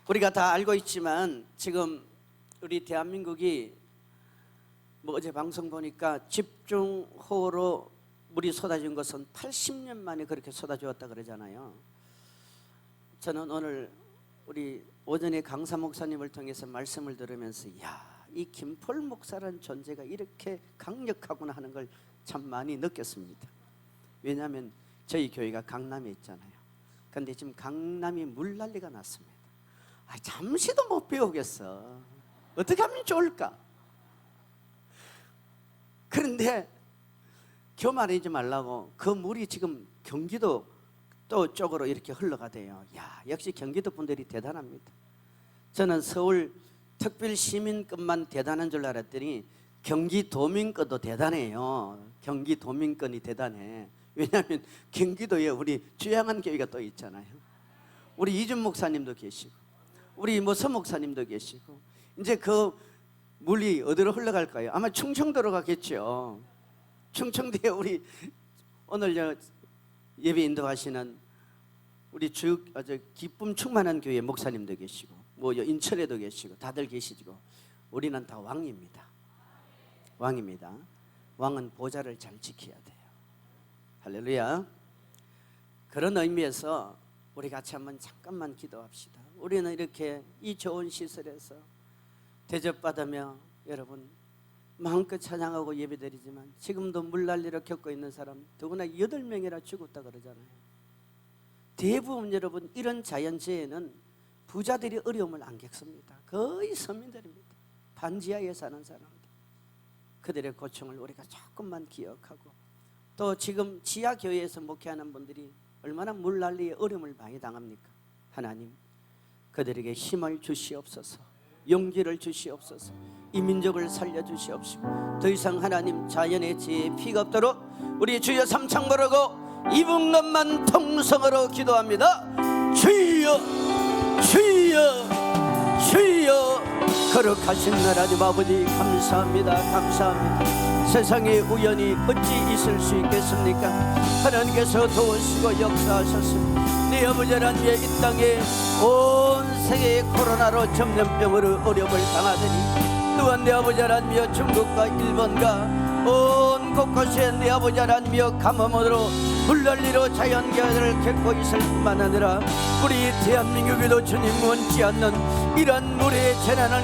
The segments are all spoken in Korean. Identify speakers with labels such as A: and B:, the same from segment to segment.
A: 우리가 다 알고 있지만 지금 우리 대한민국이 어제 방송 보니까 집중호우로 물이 쏟아진 것은 80년 만에 그렇게 쏟아졌다 그러잖아요. 저는 오늘 우리 오전에 강사 목사님을 통해서 말씀을 들으면서 이 김폴 목사라는 존재가 이렇게 강력하구나 하는 걸 참 많이 느꼈습니다. 왜냐하면 저희 교회가 강남에 있잖아요. 그런데 지금 강남이 물난리가 났습니다. 잠시도 못 배우겠어. 어떻게 하면 좋을까? 그런데 교만하지 말라고 그 물이 지금 경기도 또 쪽으로 이렇게 흘러가대요. 역시 경기도 분들이 대단합니다. 저는 서울 특별시민권만 대단한 줄 알았더니 경기도민권도 대단해요. 경기도민권이 대단해. 왜냐하면 경기도에 우리 주양한 교회가 또 있잖아요. 우리 이준 목사님도 계시고 우리 서 목사님도 계시고 이제 그 물이 어디로 흘러갈까요? 아마 충청도로 가겠죠. 충청도에 우리 오늘 예배 인도하시는 우리 기쁨 충만한 교회 목사님도 계시고 인천에도 계시고 다들 계시고 우리는 다 왕입니다. 왕입니다. 왕은 보좌를 잘 지켜야 돼요. 할렐루야. 그런 의미에서 우리 같이 한번 잠깐만 기도합시다. 우리는 이렇게 이 좋은 시설에서 대접받으며 여러분 마음껏 찬양하고 예배드리지만 지금도 물난리를 겪고 있는 사람 더구나 8명이나 죽었다 그러잖아요. 대부분 여러분 이런 자연재해는 부자들이 어려움을 안 겪습니다. 거의 서민들입니다. 반지하에 사는 사람들, 그들의 고충을 우리가 조금만 기억하고 또 지금 지하교회에서 목회하는 분들이 얼마나 물난리에 어려움을 많이 당합니까? 하나님 그들에게 힘을 주시옵소서, 용기를 주시옵소서, 이 민족을 살려주시옵시고 더 이상 하나님 자연의 지혜에 피가 없도록 우리 주여 삼창 부르고 2분간만 통성으로 기도합니다. 주여 주여 주여. 거룩하신 하나님 아버지 감사합니다. 감사합니다. 세상에 우연히 어찌 있을 수 있겠습니까? 하나님께서 도우시고 역사하셨습니다. 네 아버지 하나님의 이 땅에 온 세계의 코로나로 전염병으로 어려움을 당하더니 또한 내 아버지 하나님이여 중국과 일본과 온 곳곳에 내 아버지 하나님이여 가뭄으로 물난리로 자연재해를 겪고 있을 뿐만 아니라 우리 대한민국에도 주님 원치 않는 이러한 물의 재난을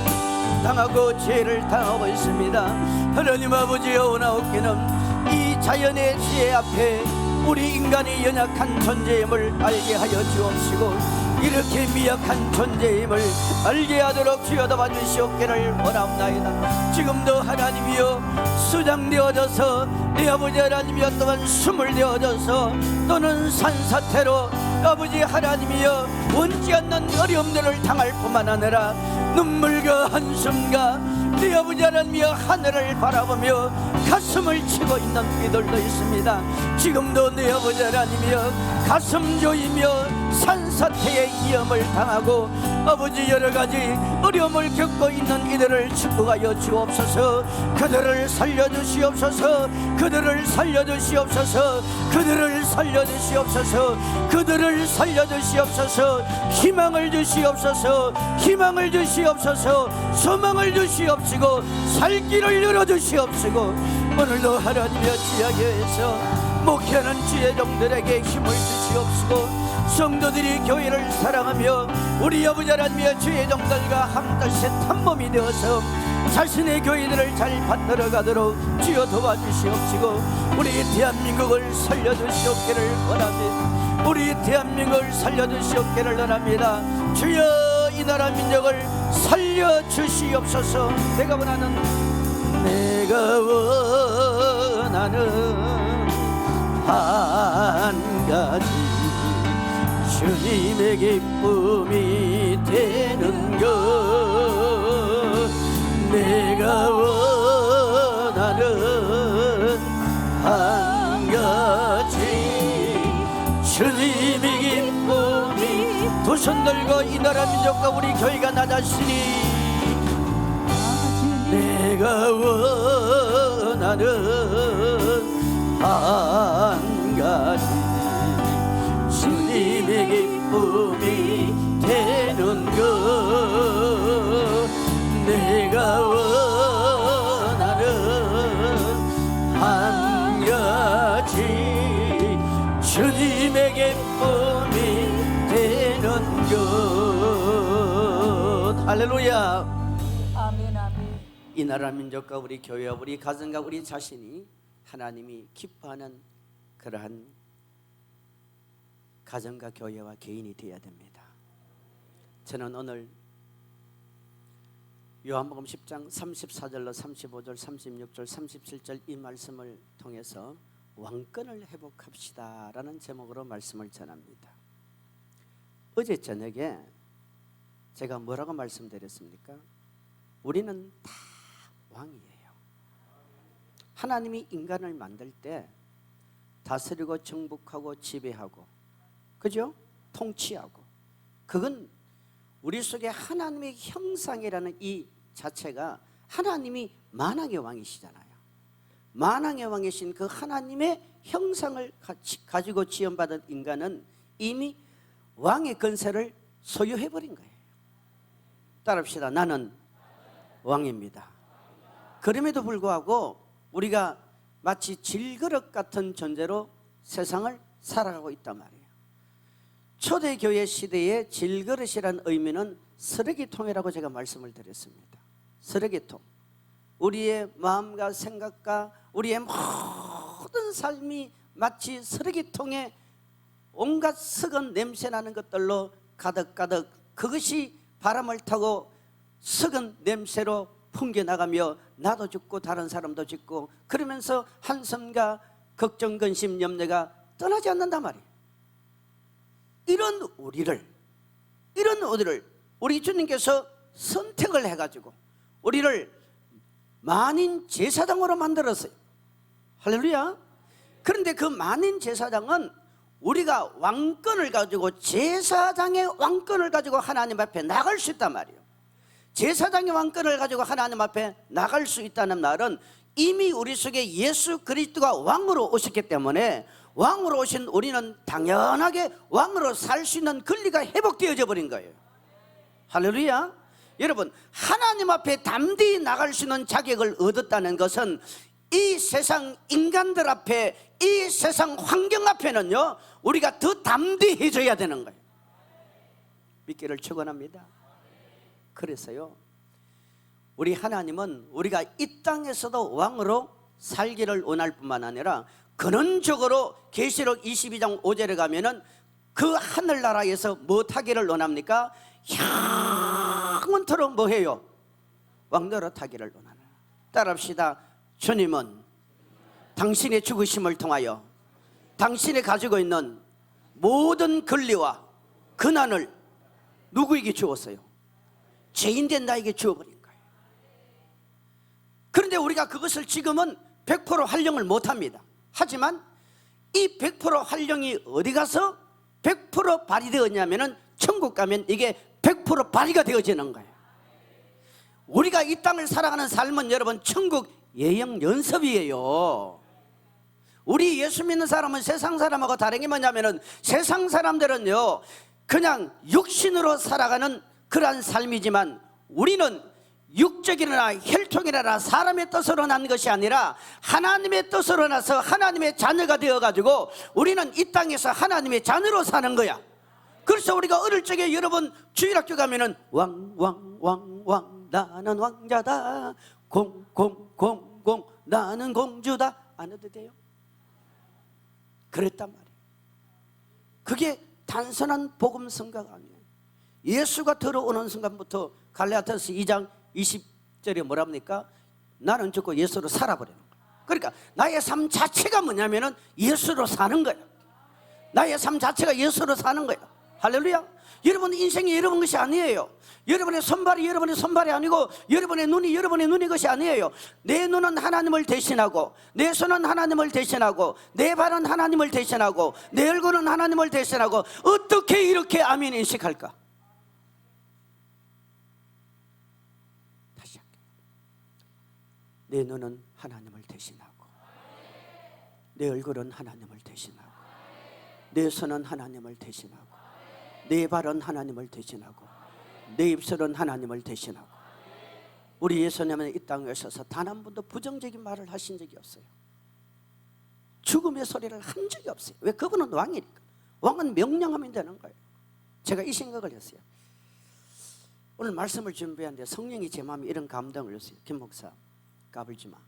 A: 당하고 죄를 당하고 있습니다. 하나님 아버지여 오나옵기는 이 자연의 지혜 앞에 우리 인간이 연약한 존재임을 알게 하여 주옵시고 이렇게 미약한 존재임을 알게 하도록 주여 도와주시옵기를 원하옵나이다. 지금도 하나님이여 수장되어져서 내 아버지 하나님이여 또한 숨을 내어져서 또는 산사태로 아버지 하나님이여 원치 않는 어려움들을 당할 뿐만 아니라 눈물과 한숨과 내 아버지 하나님이여 하늘을 바라보며 가슴을 치고 있는 이들도 있습니다. 지금도 내 아버지 하나님이여 가슴 조이며 산사태의 위험을 당하고 아버지 여러가지 어려움을 겪고 있는 이들을 축복하여 주옵소서. 그들을 살려주시옵소서. 그들을 살려주시옵소서. 그들을 살려주시옵소서. 그들을 살려주시옵소서. 희망을 주시옵소서. 희망을 주시옵소서. 소망을 주시옵시고 살 길을 열어주시옵시고 오늘도 하나님의 지하교회에서 목회하는 지혜종들에게 힘을 주시옵시고 성도들이 교회를 사랑하며 우리 아버지 하나님의 지혜종들과 한뜻의 탐몸이 되어서 자신의 교회들을 잘 받들어 가도록 주여 도와주시옵시고 우리 대한민국을 살려주시옵기를 원합니다. 우리 대한민국을 살려주시옵기를 원합니다. 주여 이 나라 민족을 살려주시옵소서. 내가 원하는 한 가지 주님의 기쁨이 되는 것. 내가 원하는 한 가지 주님의 기쁨이 두 손 들고 이 나라 민족과 우리 교회가 낮았으니 내가 원하는 한 가지 주님의 기쁨이 되는 것. 할렐루야.
B: 아멘, 아멘.
A: 이 나라 민족과 우리 교회와 우리 가정과 우리 자신이 하나님이 기뻐하는 그러한 가정과 교회와 개인이 되어야 됩니다. 저는 오늘 요한복음 10장 34절로 35절, 36절, 37절 이 말씀을 통해서 왕권을 회복합시다 라는 제목으로 말씀을 전합니다. 어제 저녁에 제가 뭐라고 말씀드렸습니까? 우리는 다 왕이에요. 하나님이 인간을 만들 때 다스리고 정복하고 지배하고, 그죠? 통치하고, 그건 우리 속에 하나님의 형상이라는 이 자체가 하나님이 만왕의 왕이시잖아요. 만왕의 왕이신 그 하나님의 형상을 가지고 지원받은 인간은 이미 왕의 권세를 소유해버린 거예요. 따라합시다. 나는 왕입니다. 그럼에도 불구하고 우리가 마치 질그릇 같은 존재로 세상을 살아가고 있단 말이에요. 초대교회 시대의 질그릇이라는 의미는 쓰레기통이라고 제가 말씀을 드렸습니다. 쓰레기통. 우리의 마음과 생각과 우리의 모든 삶이 마치 쓰레기통에 온갖 썩은 냄새나는 것들로 가득가득, 그것이 바람을 타고 썩은 냄새로 풍겨나가며 나도 죽고 다른 사람도 죽고, 그러면서 한숨과 걱정, 근심, 염려가 떠나지 않는단 말이에요. 이런 우리를 우리 주님께서 선택을 해가지고 우리를 만인 제사장으로 만들었어요. 할렐루야. 그런데 그 만인 제사장은 우리가 왕권을 가지고, 제사장의 왕권을 가지고 하나님 앞에 나갈 수 있단 말이에요. 제사장의 왕권을 가지고 하나님 앞에 나갈 수 있다는 말은 이미 우리 속에 예수 그리스도가 왕으로 오셨기 때문에, 왕으로 오신 우리는 당연하게 왕으로 살 수 있는 권리가 회복되어져 버린 거예요. 할렐루야. 여러분, 하나님 앞에 담대히 나갈 수 있는 자격을 얻었다는 것은 이 세상 인간들 앞에, 이 세상 환경 앞에는요, 우리가 더 담대해져야 되는 거예요. 믿기를 축원합니다. 그래서요, 우리 하나님은 우리가 이 땅에서도 왕으로 살기를 원할 뿐만 아니라 근원적으로 계시록 22장 5절에 가면은 그 하늘나라에서 무엇하기를 원합니까? 영원토록 뭐해요? 왕노릇하기를 원하는. 따라합시다. 주님은 당신의 죽으심을 통하여 당신이 가지고 있는 모든 권리와 권한을 누구에게 주었어요? 죄인된 나에게 주어버린 거예요. 그런데 우리가 그것을 지금은 100% 활용을 못합니다. 하지만 이 100% 활용이 어디 가서 100% 발휘되었냐면은 천국 가면 이게 100% 발휘가 되어지는 거예요. 우리가 이 땅을 살아가는 삶은 여러분 천국 예형 연습이에요. 우리 예수 믿는 사람은 세상 사람하고 다른 게 뭐냐면은, 세상 사람들은요 그냥 육신으로 살아가는 그러한 삶이지만, 우리는 육적이나 혈통이나 사람의 뜻으로 난 것이 아니라 하나님의 뜻으로 나서 하나님의 자녀가 되어가지고 우리는 이 땅에서 하나님의 자녀로 사는 거야. 그래서 우리가 어릴 적에 여러분 주일학교 가면은 왕 나는 왕자다, 공 나는 공주다 안 해도 돼요? 그랬단 말이에요. 그게 단순한 복음 선가가 아니에요. 예수가 들어오는 순간부터 갈라디아서 2장 20절에 뭐랍니까? 나는 죽고 예수로 살아버리는 거야. 그러니까 나의 삶 자체가 뭐냐면은 예수로 사는 거야. 나의 삶 자체가 예수로 사는 거야. 할렐루야. 여러분 인생이 여러분 것이 아니에요. 여러분의 손발이 여러분의 손발이 아니고, 여러분의 눈이 여러분의 눈이 것이 아니에요. 내 눈은 하나님을 대신하고, 내 손은 하나님을 대신하고, 내 발은 하나님을 대신하고, 내 얼굴은 하나님을 대신하고, 어떻게 이렇게 아멘 인식할까? 다시 할게요. 내 눈은 하나님을 대신하고, 내 얼굴은 하나님을 대신하고, 내 손은 하나님을 대신하고, 내 발은 하나님을 대신하고, 내 입술은 하나님을 대신하고. 우리 예수님은 이 땅에 오셔서 단 한 번도 부정적인 말을 하신 적이 없어요. 죽음의 소리를 한 적이 없어요. 왜? 그분은 왕이니까. 왕은 명령하면 되는 거예요. 제가 이 생각을 했어요. 오늘 말씀을 준비하는데 성령이 제 마음에 이런 감동을 줬어요. 김 목사, 까불지 마.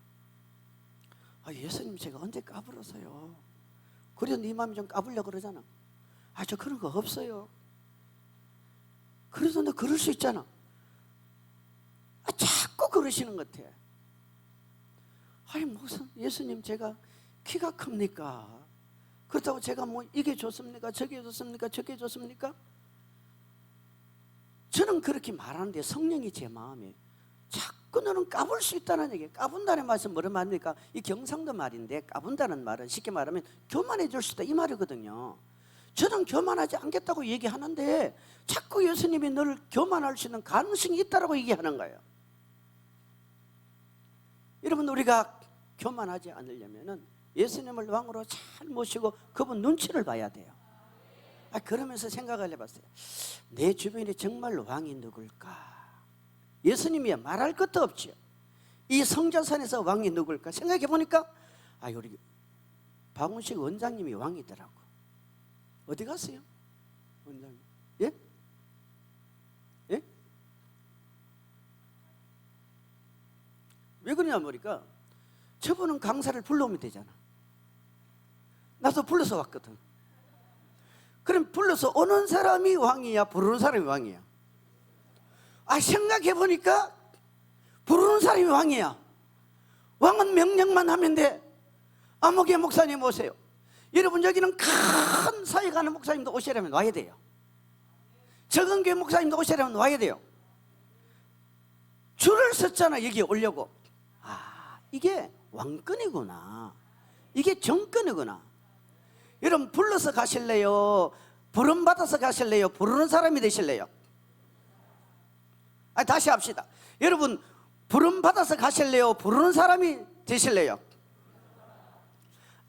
A: 예수님 제가 언제 까불었어요? 그래도 네 마음이 좀 까불려고 그러잖아. 저 그런 거 없어요. 그래서 너 그럴 수 있잖아. 자꾸 그러시는 것 같아. 무슨 예수님 제가 키가 큽니까? 그렇다고 제가 뭐 이게 좋습니까? 저게 좋습니까? 저게 좋습니까? 저는 그렇게 말하는데 성령이 제 마음에 자꾸 너는 까불 수 있다는 얘기예요. 까분다는 말은 뭐라 말입니까? 이 경상도 말인데 까분다는 말은 쉽게 말하면 교만해 줄 수 있다 이 말이거든요. 저는 교만하지 않겠다고 얘기하는데 자꾸 예수님이 너를 교만할 수 있는 가능성이 있다고 얘기하는 거예요. 여러분, 우리가 교만하지 않으려면 예수님을 왕으로 잘 모시고 그분 눈치를 봐야 돼요. 그러면서 생각을 해봤어요. 내 주변에 정말 왕이 누굴까? 예수님이야 말할 것도 없죠. 이 성자산에서 왕이 누굴까? 생각해 보니까 우리 박운식 원장님이 왕이더라고. 어디 갔어요? 원장님. 예? 예? 왜 그러냐 보니까 저분은 강사를 불러오면 되잖아. 나도 불러서 왔거든. 그럼 불러서 오는 사람이 왕이야, 부르는 사람이 왕이야? 생각해 보니까 부르는 사람이 왕이야. 왕은 명령만 하면 돼. 아무개 목사님 오세요. 여러분, 여기는 큰 사회 가는 목사님도 오시려면 와야 돼요. 적은 교회 목사님도 오시려면 와야 돼요. 줄을 섰잖아, 여기 오려고. 이게 왕권이구나. 이게 정권이구나. 여러분, 불러서 가실래요? 부름받아서 가실래요? 부르는 사람이 되실래요? 다시 합시다. 여러분, 부름받아서 가실래요? 부르는 사람이 되실래요?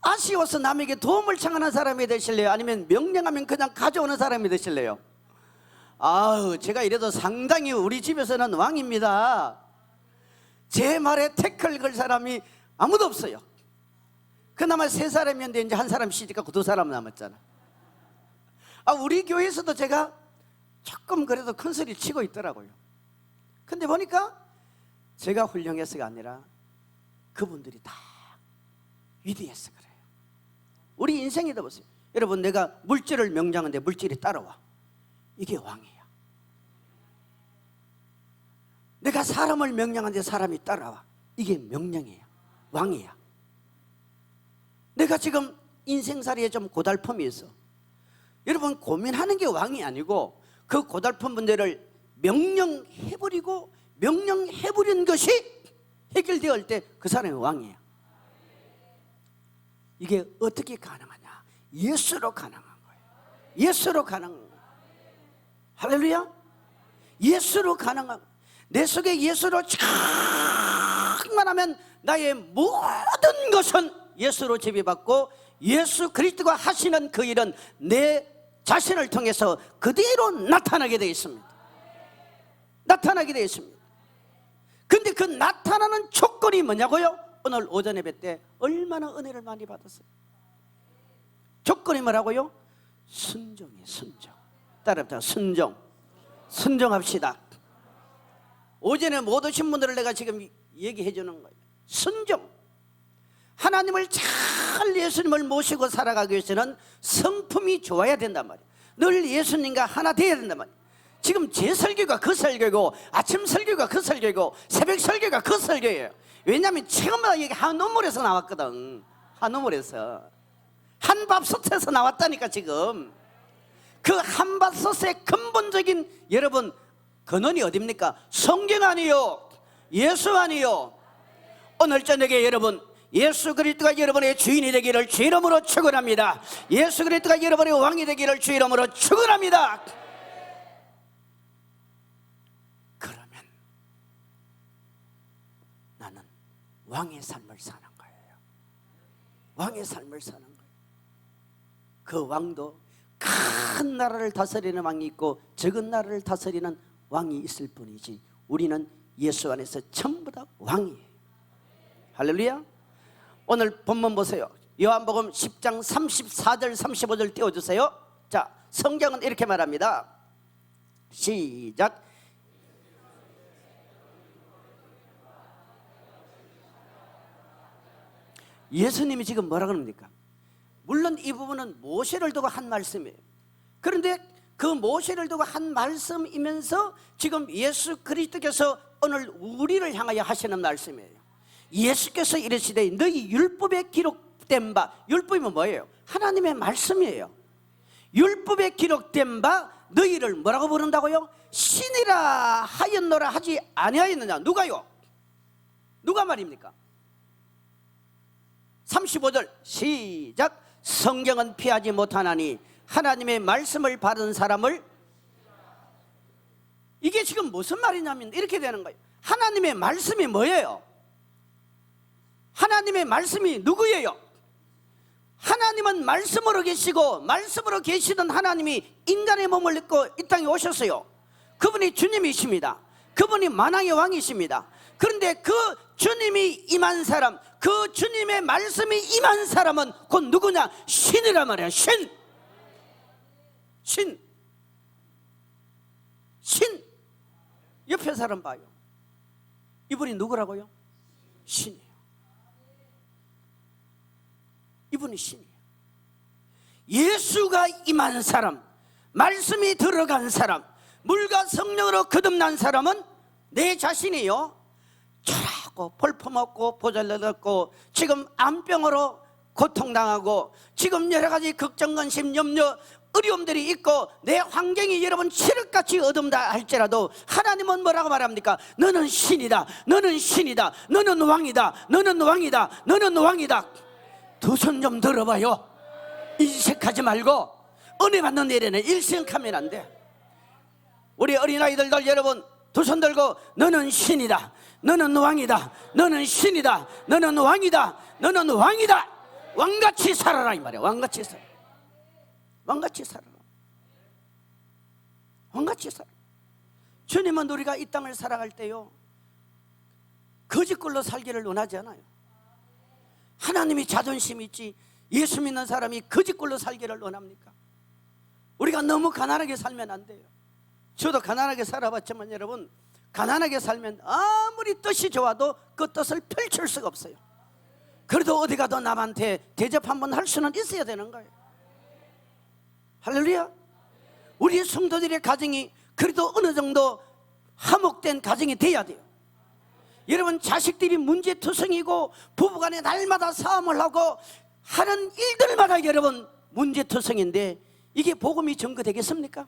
A: 아쉬워서 남에게 도움을 청하는 사람이 되실래요? 아니면 명령하면 그냥 가져오는 사람이 되실래요? 제가 이래도 상당히 우리 집에서는 왕입니다. 제 말에 태클 걸 사람이 아무도 없어요. 그나마 3사람이었는데 이제 한 사람 쉬니까 2사람 남았잖아. 우리 교회에서도 제가 조금 그래도 큰 소리 치고 있더라고요. 근데 보니까 제가 훌륭해서가 아니라 그분들이 다 위대해서 그래요. 우리 인생에도 보세요. 여러분, 내가 물질을 명령하는데 물질이 따라와. 이게 왕이야. 내가 사람을 명령하는데 사람이 따라와. 이게 명령이에요. 왕이야. 내가 지금 인생살이에 좀 고달픔이 있어. 여러분, 고민하는 게 왕이 아니고 그 고달픈 문제를 명령해버리고 명령해버린 것이 해결되을 때 그 사람이 왕이에요. 이게 어떻게 가능하냐? 예수로 가능한 거예요. 예수로 가능한 거예요. 할렐루야. 예수로 가능한, 내 속에 예수로 충만하면 나의 모든 것은 예수로 지배받고 예수 그리스도가 하시는 그 일은 내 자신을 통해서 그대로 나타나게 되어 있습니다. 나타나게 되어 있습니다. 근데 그 나타나는 조건이 뭐냐고요? 오늘 오전 예배 때 얼마나 은혜를 많이 받았어요. 조건이 뭐라고요? 순종이에요. 순종. 따라합시다. 순종. 순종합시다. 오전에 못 오신 분들을 내가 지금 얘기해 주는 거예요. 순종. 하나님을 잘 예수님을 모시고 살아가기 위해서는 성품이 좋아야 된단 말이에요. 늘 예수님과 하나 되어야 된단 말이에요. 지금 제 설교가 그 설교고 아침 설교가 그 설교고 새벽 설교가 그 설교예요. 왜냐하면 처음부터 이게 한우물에서 나왔거든. 한우물에서 한밥솥에서 나왔다니까. 지금 그 한밥솥의 근본적인 여러분 근원이 어딥니까? 성경 아니요, 예수 아니요. 오늘 저녁에 여러분 예수 그리스도가 여러분의 주인이 되기를 주 이름으로 축원합니다. 예수 그리스도가 여러분의 왕이 되기를 주 이름으로 축원합니다. 그러면 나는 왕의 삶을 사는 거예요. 왕의 삶을 사는 거예요. 그 왕도 큰 나라를 다스리는 왕이 있고 적은 나라를 다스리는 왕이 있을 뿐이지 우리는 예수 안에서 전부 다 왕이에요. 할렐루야. 오늘 본문 보세요. 요한복음 10장 34절 35절 띄워주세요. 자, 성경은 이렇게 말합니다. 시작. 예수님이 지금 뭐라 그럽니까? 물론 이 부분은 모세를 두고 한 말씀이에요. 그런데 그 모세를 두고 한 말씀이면서 지금 예수 그리스도께서 오늘 우리를 향하여 하시는 말씀이에요. 예수께서 이르시되 너희 율법에 기록된 바, 율법이 뭐예요? 하나님의 말씀이에요. 율법에 기록된 바 너희를 뭐라고 부른다고요? 신이라 하였노라 하지 아니하였느냐? 누가요? 누가 말입니까? 35절 시작. 성경은 피하지 못하나니 하나님의 말씀을 받은 사람을. 이게 지금 무슨 말이냐면 이렇게 되는 거예요. 하나님의 말씀이 뭐예요? 하나님의 말씀이 누구예요? 하나님은 말씀으로 계시고 말씀으로 계시던 하나님이 인간의 몸을 입고 이 땅에 오셨어요. 그분이 주님이십니다. 그분이 만왕의 왕이십니다. 그런데 그 주님이 임한 사람, 그 주님의 말씀이 임한 사람은 곧 누구냐? 신이란 말이야. 신. 옆에 사람 봐요. 이분이 누구라고요? 신이에요. 이분이 신이에요. 예수가 임한 사람, 말씀이 들어간 사람, 물과 성령으로 거듭난 사람은 내 자신이요, 초라하고 볼품없고 보잘것없고 지금 암병으로 고통당하고 지금 여러 가지 걱정, 근심, 염려, 어려움들이 있고 내 환경이 여러분 칠흑같이 어둡다 할지라도 하나님은 뭐라고 말합니까? 너는 신이다, 너는 신이다, 너는 왕이다, 너는 왕이다, 너는 왕이다. 두 손 좀 들어봐요. 인색하지 말고 은혜 받는 일에는 일색하면 안 돼. 우리 어린아이들도 여러분 두 손 들고 너는 신이다, 너는 왕이다, 너는 신이다, 너는 왕이다, 너는 왕이다. 왕같이 살아라 이 말이야. 왕같이 살아. 왕같이 살아라. 왕같이 살아. 주님은 우리가 이 땅을 살아갈 때요 거짓꼴로 살기를 원하지 않아요. 하나님이 자존심이 있지 예수 믿는 사람이 거짓꼴로 살기를 원합니까? 우리가 너무 가난하게 살면 안 돼요. 저도 가난하게 살아봤지만 여러분, 가난하게 살면 아무리 뜻이 좋아도 그 뜻을 펼칠 수가 없어요. 그래도 어디 가도 남한테 대접 한번 할 수는 있어야 되는 거예요. 할렐루야. 우리 성도들의 가정이 그래도 어느 정도 화목된 가정이 돼야 돼요. 여러분, 자식들이 문제투성이고 부부간에 날마다 싸움을 하고 하는 일들마다 여러분 문제투성인데 이게 복음이 전거되겠습니까?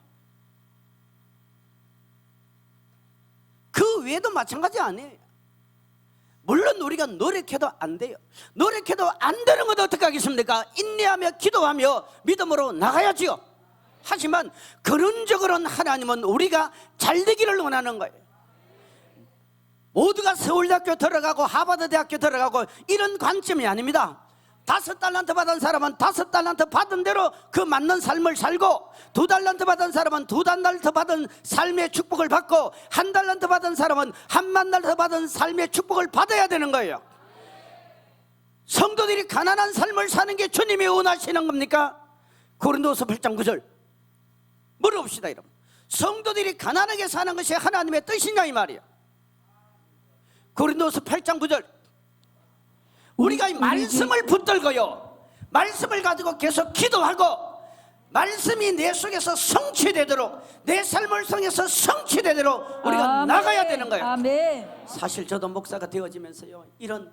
A: 그 외에도 마찬가지 아니에요. 물론 우리가 노력해도 안 돼요. 노력해도 안 되는 건 어떻게 하겠습니까? 인내하며 기도하며 믿음으로 나가야지요. 하지만 근원적으로는 하나님은 우리가 잘 되기를 원하는 거예요. 모두가 서울대학교 들어가고 하버드대학교 들어가고 이런 관점이 아닙니다. 5달란트 받은 사람은 5달란트 받은 대로 그 맞는 삶을 살고, 2달란트 받은 사람은 2달란트 받은 삶의 축복을 받고, 1달란트 받은 사람은 1,000,000달란트 받은 삶의 축복을 받아야 되는 거예요. 성도들이 가난한 삶을 사는 게 주님이 원하시는 겁니까? 고린도서 8장 9절 물어봅시다. 여러분, 성도들이 가난하게 사는 것이 하나님의 뜻이냐 이 말이에요. 고린도서 8장 9절 우리가 이 말씀을 붙들고요, 말씀을 가지고 계속 기도하고 말씀이 내 속에서 성취되도록, 내 삶을 통해서 성취되도록 우리가 나가야 되는 거예요.
B: 아멘.
A: 사실 저도 목사가 되어지면서요 이런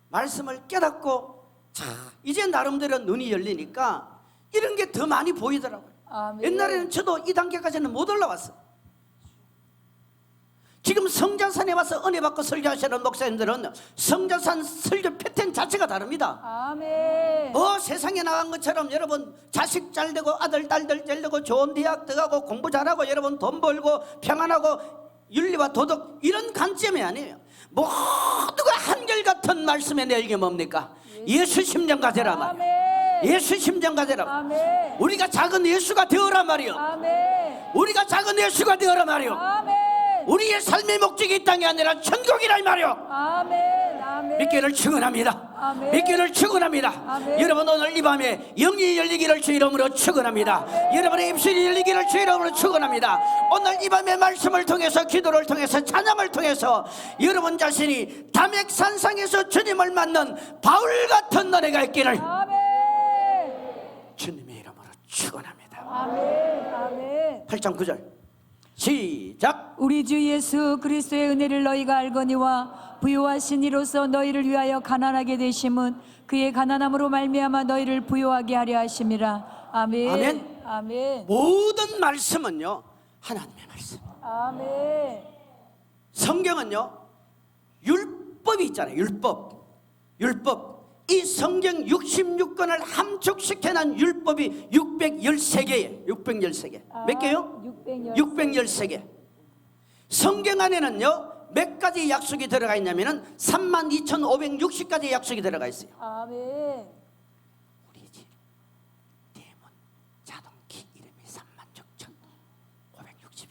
A: 말씀을 깨닫고, 자 이제 나름대로 눈이 열리니까 이런 게 더 많이 보이더라고요.
B: 아멘.
A: 옛날에는 저도 이 단계까지는 못 올라왔어요. 지금 성자산에 와서 은혜 받고 설교하시는 목사님들은 성자산 설교 패턴 자체가 다릅니다.
B: 아멘.
A: 세상에 나간 것처럼 여러분 자식 잘 되고 아들 딸들 잘 되고 좋은 대학 들어가고 공부 잘하고 여러분 돈 벌고 평안하고 윤리와 도덕 이런 관점이 아니에요. 모두가 한결같은 말씀의 내용이 뭡니까? 예수 심령 가져라 말이에요.
B: 아멘.
A: 예수 심령 가져라.
B: 아멘.
A: 우리가 작은 예수가 되어라 말이요.
B: 아멘.
A: 우리가 작은 예수가 되어라 말이요.
B: 아멘.
A: 우리의 삶의 목적이 이 땅이 아니라 천국이라 이 말이요.
B: 아멘. 아멘.
A: 믿기를 축원합니다.
B: 아멘.
A: 믿기를 축원합니다.
B: 아멘.
A: 여러분 오늘 이 밤에 영이 열리기를 주 이름으로 축원합니다. 여러분의 입술이 열리기를 주 이름으로 축원합니다. 오늘 이 밤에 말씀을 통해서 기도를 통해서 찬양을 통해서 여러분 자신이 담액산상에서 주님을 만난 바울 같은 노래가 있기를
B: 아멘.
A: 주님의 이름으로 축원합니다.
B: 아멘. 아멘.
A: 8장 9절 시작.
B: 우리 주 예수 그리스도의 은혜를 너희가 알거니와 부요하신 이로써 너희를 위하여 가난하게 되심은 그의 가난함으로 말미암아 너희를 부요하게 하려 하심이라. 아멘.
A: 아멘.
B: 아멘.
A: 모든 말씀은요 하나님의 말씀.
B: 아멘.
A: 성경은요 율법이 있잖아요. 율법. 이 성경 66권을 함축시켜놓은 율법이 613개예요. 613개. 몇 개요? 613개. 성경 안에는요 몇 가지 약속이 들어가 있냐면은 32,560가지 약속이 들어가 있어요.
B: 아멘.
A: 우리 집 대문 자동키 이름이 36,560이래.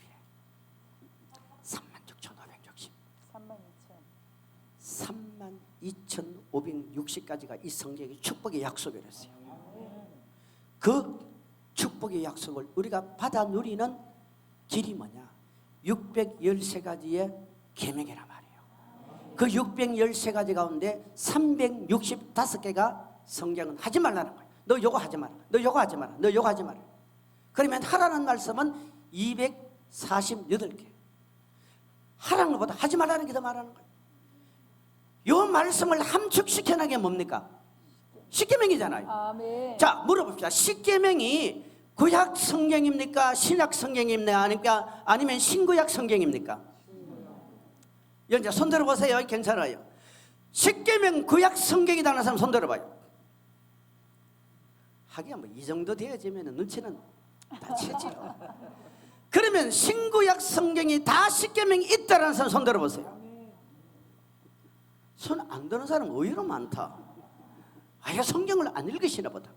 A: 36,560. 32,560가지가 이 성경의 축복의 약속을 했어요. 그 축복의 약속을 우리가 받아 누리는 길이 뭐냐? 613가지의 계명이란 말이에요. 그 613가지 가운데 365개가 성경은 하지 말라는 거예요. 너 요거 하지 마라. 너 요거 하지 마라. 너 요거 하지 마라. 그러면 하라는 말씀은 248개. 하라는 것보다 하지 말라는 게 더 말하는 거예요. 요 말씀을 함축시켜놓은 게 뭡니까? 십계명이잖아요.
B: 아멘.
A: 자, 물어봅시다. 십계명이 구약 성경입니까? 신약 성경입니까? 아니면 신구약 성경입니까? 이제 손 들어보세요. 괜찮아요. 십계명 구약 성경이라는 사람 손 들어봐요. 하기야 뭐 이 정도 되어지면 눈치는 다 채지요. 그러면 신구약 성경이 다 십계명이 있다는 사람 손 들어보세요. 손 안 드는 사람 의외로 많다. 아예 성경을 안 읽으시나 보다.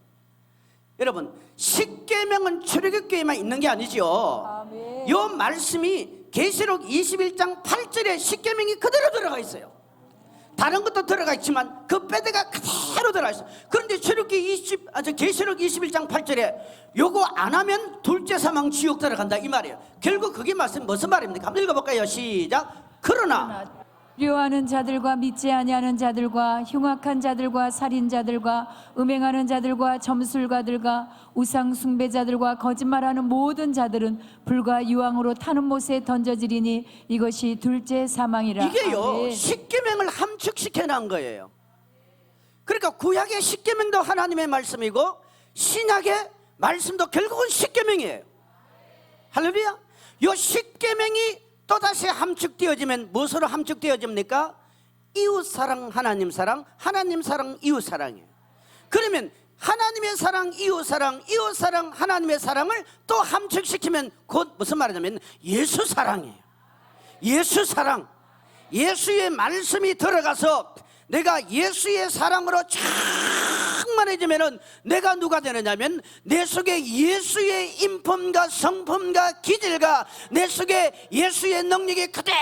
A: 여러분 십계명은 출애굽기에만 있는 게 아니죠.
B: 아멘.
A: 요 말씀이 계시록 21장 8절에 십계명이 그대로 들어가 있어요. 다른 것도 들어가 있지만 그 빼대가 그대로 들어가 있어요. 그런데 계시록 21장 8절에 요거 안 하면 둘째 사망 지옥 들어간다 이 말이에요. 결국 그게 무슨 말입니까? 한번 읽어볼까요? 시작. 그러나
B: 두려워하는 자들과 믿지 아니하는 자들과 흉악한 자들과 살인자들과 음행하는 자들과 점술가들과 우상 숭배자들과 거짓말하는 모든 자들은 불과 유황으로 타는 못에 던져지리니 이것이 둘째 사망이라.
A: 이게요
B: 아멘.
A: 십계명을 함축시켜 놓은 거예요. 그러니까 구약의 십계명도 하나님의 말씀이고 신약의 말씀도 결국은 십계명이에요. 할렐루야. 요 십계명이 또다시 함축되어지면 무엇으로 함축되어집니까? 이웃사랑, 하나님 사랑, 하나님 사랑, 이웃사랑이에요. 그러면 하나님의 사랑, 이웃사랑, 이웃사랑, 하나님의 사랑을 또 함축시키면 곧 무슨 말이냐면 예수사랑이에요. 예수사랑. 예수의 말씀이 들어가서 내가 예수의 사랑으로 충만해지면은 내가 누가 되느냐면 내 속에 예수의 인품과 성품과 기질과 내 속에 예수의 능력이 그대로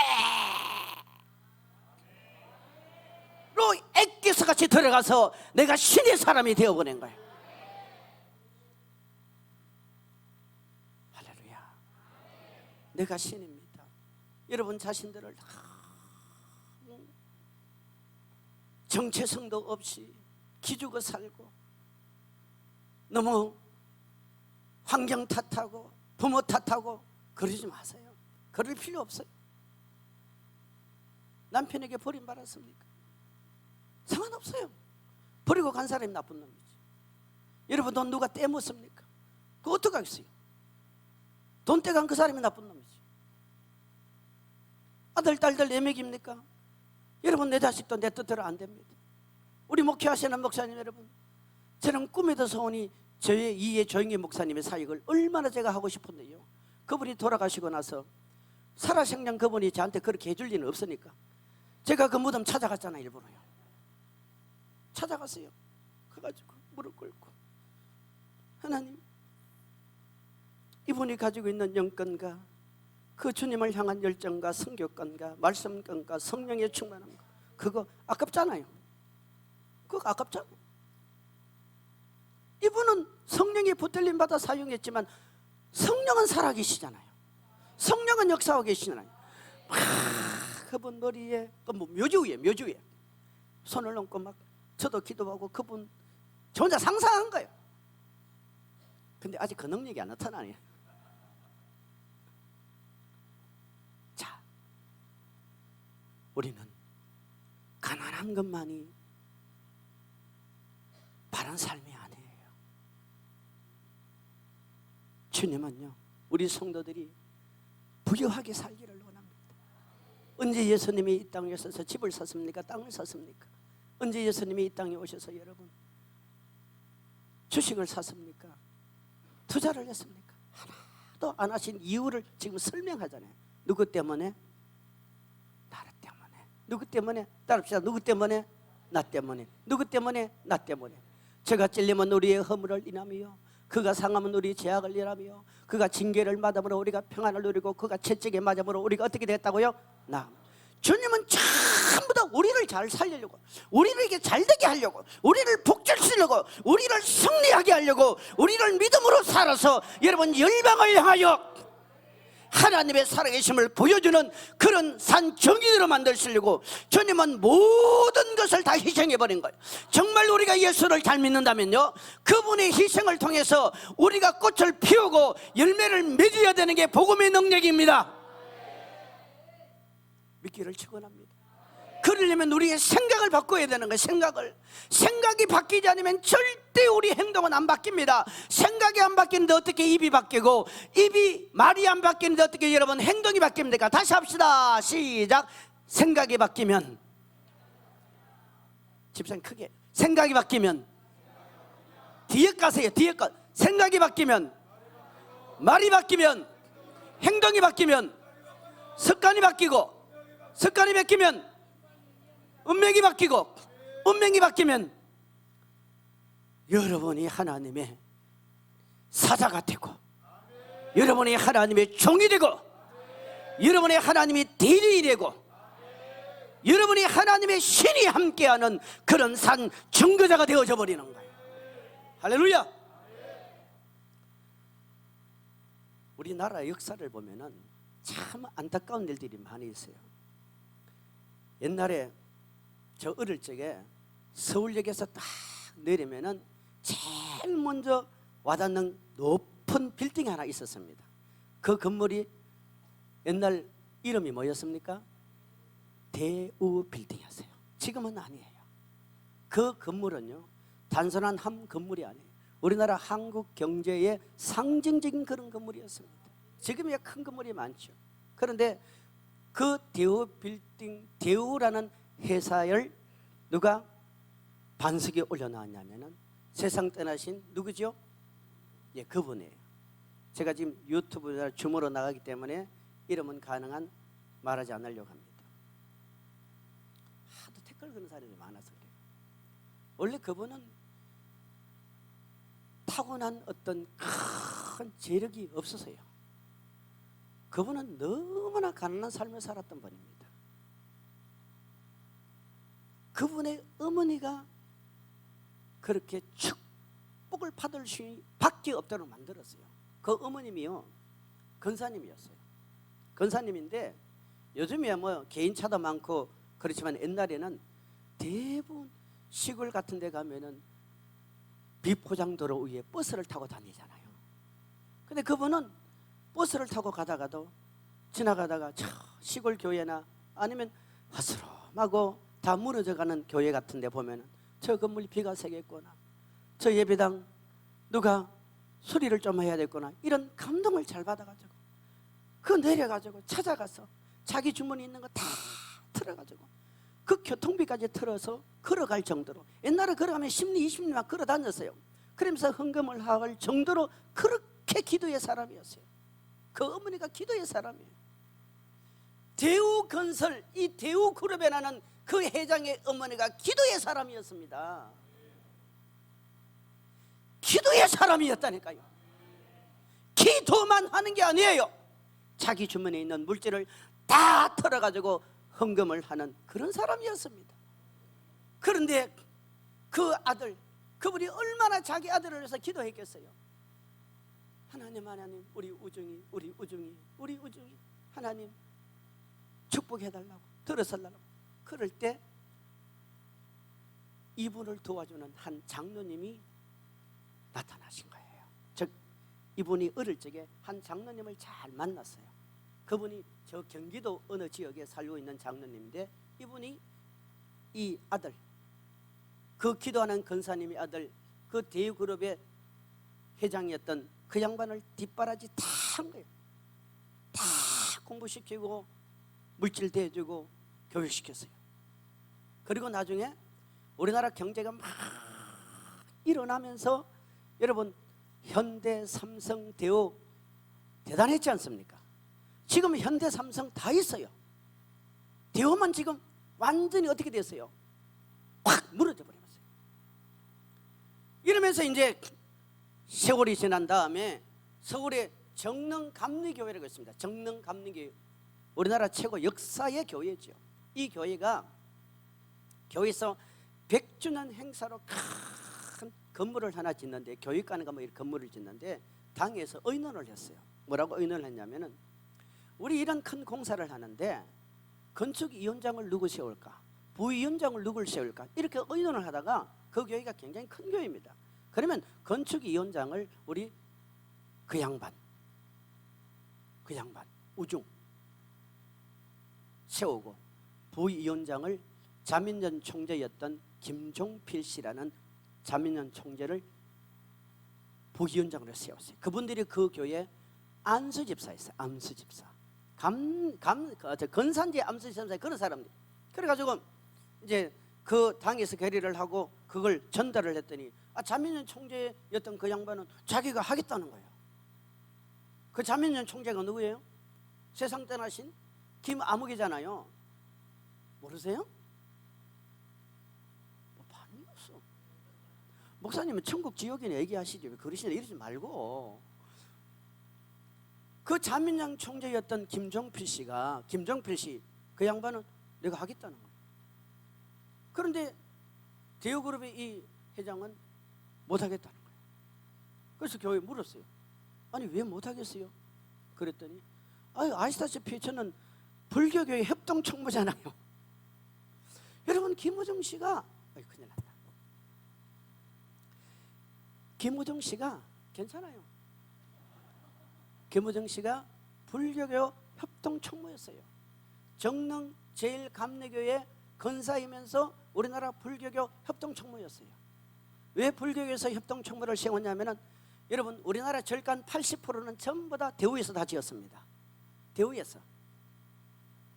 A: 액기스 같이 들어가서 내가 신의 사람이 되어버린 거예요. 할렐루야. 내가 신입니다. 여러분 자신들을 정체성도 없이 기죽어 살고 너무 환경 탓하고 부모 탓하고 그러지 마세요. 그럴 필요 없어요. 남편에게 버림받았습니까? 상관없어요. 버리고 간 사람이 나쁜 놈이지. 여러분 돈 누가 떼먹습니까? 그거 어떡하겠어요? 돈 떼간 그 사람이 나쁜 놈이지. 아들 딸들 내 먹입니까? 여러분 내 자식도 내 뜻대로 안 됩니다. 우리 목회하시는 목사님 여러분, 저는 꿈에도 소원이 저의 이해 조영기 목사님의 사역을 얼마나 제가 하고 싶었네요. 그분이 돌아가시고 나서 살아생전 그분이 저한테 그렇게 해줄 리는 없으니까 제가 그 무덤 찾아갔잖아요. 일부러요. 찾아갔어요. 가가지고 무릎 꿇고 하나님, 이분이 가지고 있는 영권과 그 주님을 향한 열정과 성교권과 말씀권과 성령의 충만함, 그거 아깝잖아요. 그거 아깝잖아요. 이분은 성령의 붙들림 받아 사용했지만 성령은 살아계시잖아요. 성령은 역사하고 계시잖아요. 그분 머리에 뭐 묘지 위에 손을 얹고 막 저도 기도하고 그분 저 혼자 상상한 거예요. 근데 아직 그 능력이 안 나타나네요. 자, 우리는 가난한 것만이 바른 삶이 아니에요. 주님은요, 우리 성도들이 부유하게 살기를 원합니다. 언제 예수님이 이 땅에 오셔서 집을 샀습니까? 땅을 샀습니까? 언제 예수님이 이 땅에 오셔서 여러분 주식을 샀습니까? 투자를 했습니까? 하나도 안 하신 이유를 지금 설명하잖아요. 누구 때문에? 나라 때문에. 누구 때문에? 따릅시다. 누구 때문에? 나 때문에. 누구 때문에? 나 때문에. 저가 찔리면 우리의 허물을 인하며, 그가 상하면 우리의 죄악을 인하며, 그가 징계를 받음으로 우리가 평안을 누리고, 그가 채찍에 맞음으로 우리가 어떻게 됐다고요? 나. 주님은 전부 다 우리를 잘 살리려고, 우리에게 잘 되게 하려고, 우리를 복절시려고, 우리를 승리하게 하려고, 우리를 믿음으로 살아서 여러분 열방을 향하여 하나님의 살아계심을 보여주는 그런 산 정인으로 만드시려고 주님은 모든 것을 다 희생해버린 거예요. 정말 우리가 예수를 잘 믿는다면요, 그분의 희생을 통해서 우리가 꽃을 피우고 열매를 맺어야 되는 게 복음의 능력입니다. 믿기를 축원합니다. 그러려면 우리의 생각을 바꿔야 되는 거예요. 생각이 바뀌지 않으면 절대 우리 행동은 안 바뀝니다. 생각이 안 바뀌는데 어떻게 입이 바뀌고, 말이 안 바뀌는데 어떻게 여러분 행동이 바뀝니까? 다시 합시다. 시작. 생각이 바뀌면, 집사님 크게, 생각이 바뀌면, 뒤에 가세요. 뒤에 가. 생각이 바뀌면, 말이 바뀌면, 행동이 바뀌면, 습관이 바뀌고, 습관이 바뀌면 운명이 바뀌고, 운명이 바뀌면 여러분이 하나님의 사자가 되고, 여러분이 하나님의 종이 되고, 여러분이 하나님의 대리인이 되고, 여러분이 하나님의 신이 함께하는 그런 산 증거자가 되어져 버리는 거예요. 할렐루야. 우리나라 역사를 보면은 참 안타까운 일들이 많이 있어요. 옛날에 저 어릴 적에 서울역에서 딱 내리면은 제일 먼저 와닿는 높은 빌딩이 하나 있었습니다. 그 건물이 옛날 이름이 뭐였습니까? 대우 빌딩이었어요. 지금은 아니에요. 그 건물은요, 단순한 한 건물이 아니에요. 우리나라 한국 경제의 상징적인 그런 건물이었습니다. 지금이야 큰 건물이 많죠. 그런데 그 대우 빌딩, 대우라는 회사를 누가 반석에 올려놨냐면은 세상 떠나신 누구죠? 예, 그분이에요. 제가 지금 유튜브에 줌으로 나가기 때문에 이름은 가능한 말하지 않으려고 합니다. 하도 댓글 그런 사람들이 많아서 그래요. 원래 그분은 타고난 어떤 큰 재력이 없어서요. 그분은 너무나 가난한 삶을 살았던 분입니다. 그분의 어머니가 그렇게 축복을 받을 수밖에 없도록 만들었어요. 그 어머님이요, 권사님이었어요. 권사님인데 요즘이야 뭐 개인차도 많고 그렇지만 옛날에는 대부분 시골 같은 데 가면은 비포장도로 위에 버스를 타고 다니잖아요. 근데 그분은 버스를 타고 가다가도 지나가다가 저 시골 교회나 아니면 허스름하고 다 무너져가는 교회 같은 데 보면은 저 건물이 비가 새겠구나, 저 예배당 누가 수리를 좀 해야 되겠구나, 이런 감동을 잘 받아가지고 그 내려가지고 찾아가서 자기 주머니 있는 거 다 틀어가지고 그 교통비까지 틀어서 걸어갈 정도로, 옛날에 걸어가면 10리 20리만 걸어 다녔어요. 그러면서 헌금을 할 정도로 그렇게 기도의 사람이었어요. 그 어머니가 기도의 사람이에요. 대우건설, 이 대우그룹이라는 그 회장의 어머니가 기도의 사람이었습니다. 기도의 사람이었다니까요. 기도만 하는 게 아니에요. 자기 주머니에 있는 물질을 다 털어가지고 헌금을 하는 그런 사람이었습니다. 그런데 그 아들, 그분이 얼마나 자기 아들을 위해서 기도했겠어요. 하나님, 하나님, 우리 우중이 하나님 축복해달라고, 들어서달라고. 그럴 때 이분을 도와주는 한 장로님이 나타나신 거예요. 즉 이분이 어릴 적에 한 장로님을 잘 만났어요. 그분이 저 경기도 어느 지역에 살고 있는 장로님인데, 이분이 이 아들, 그 기도하는 권사님의 아들, 그 대유그룹의 회장이었던 그 양반을 뒷바라지 다 한 거예요. 다 공부시키고 물질 대주고 교육시켰어요. 그리고 나중에 우리나라 경제가 막 일어나면서 여러분 현대, 삼성, 대우 대단했지 않습니까? 지금 현대, 삼성 다 있어요. 대우만 지금 완전히 어떻게 됐어요? 확 무너져 버렸어요. 이러면서 이제 세월이 지난 다음에 서울에 정릉감리교회라고 있습니다. 정릉감리교회, 우리나라 최고 역사의 교회죠. 이 교회가 교회에서 100주년 행사로 큰 건물을 하나 짓는데, 교육관인가 뭐 이런 건물을 짓는데 당에서 의논을 했어요. 뭐라고 의논을 했냐면은, 우리 이런 큰 공사를 하는데 건축위원장을 누구 세울까, 부위원장을 누굴 세울까, 이렇게 의논을 하다가 그 교회가 굉장히 큰 교회입니다. 그러면 건축위원장을 우리 그 양반 우중 세우고, 부위원장을 자민련 총재였던 김종필 씨라는 자민련 총재를 부위원장으로 세웠어요. 그분들이 그 교회 안수집사였어요. 안수집사, 건산지 안수집사, 그런 사람들. 그래가지고 이제 그 당에서 결의를 하고 그걸 전달을 했더니, 자민련 총재였던 그 양반은 자기가 하겠다는 거예요. 그 자민련 총재가 누구예요? 세상 떠나신 김아무개잖아요. 모르세요? 뭐 반응이 없어. 목사님은 천국 지옥이네 얘기하시죠. 왜 그러시냐, 이러지 말고. 그 자민련 총재였던 김종필 씨, 그 양반은 내가 하겠다는 거예요. 그런데 대우그룹의 이 회장은 못하겠다는 거예요. 그래서 교회에 물었어요. 아니 왜 못하겠어요? 그랬더니 아시다시피 저는 불교교회 협동총무잖아요. 여러분, 김우중 씨가 큰일 났다. 김우중 씨가 괜찮아요. 김우중 씨가 불교교 협동총무였어요. 정릉 제일감리교회 건사이면서 우리나라 불교교 협동총무였어요. 왜 불교교에서 협동총무를 세웠냐면은, 여러분 우리나라 절간 80%는 전부 다 대우에서 다 지었습니다. 대우에서.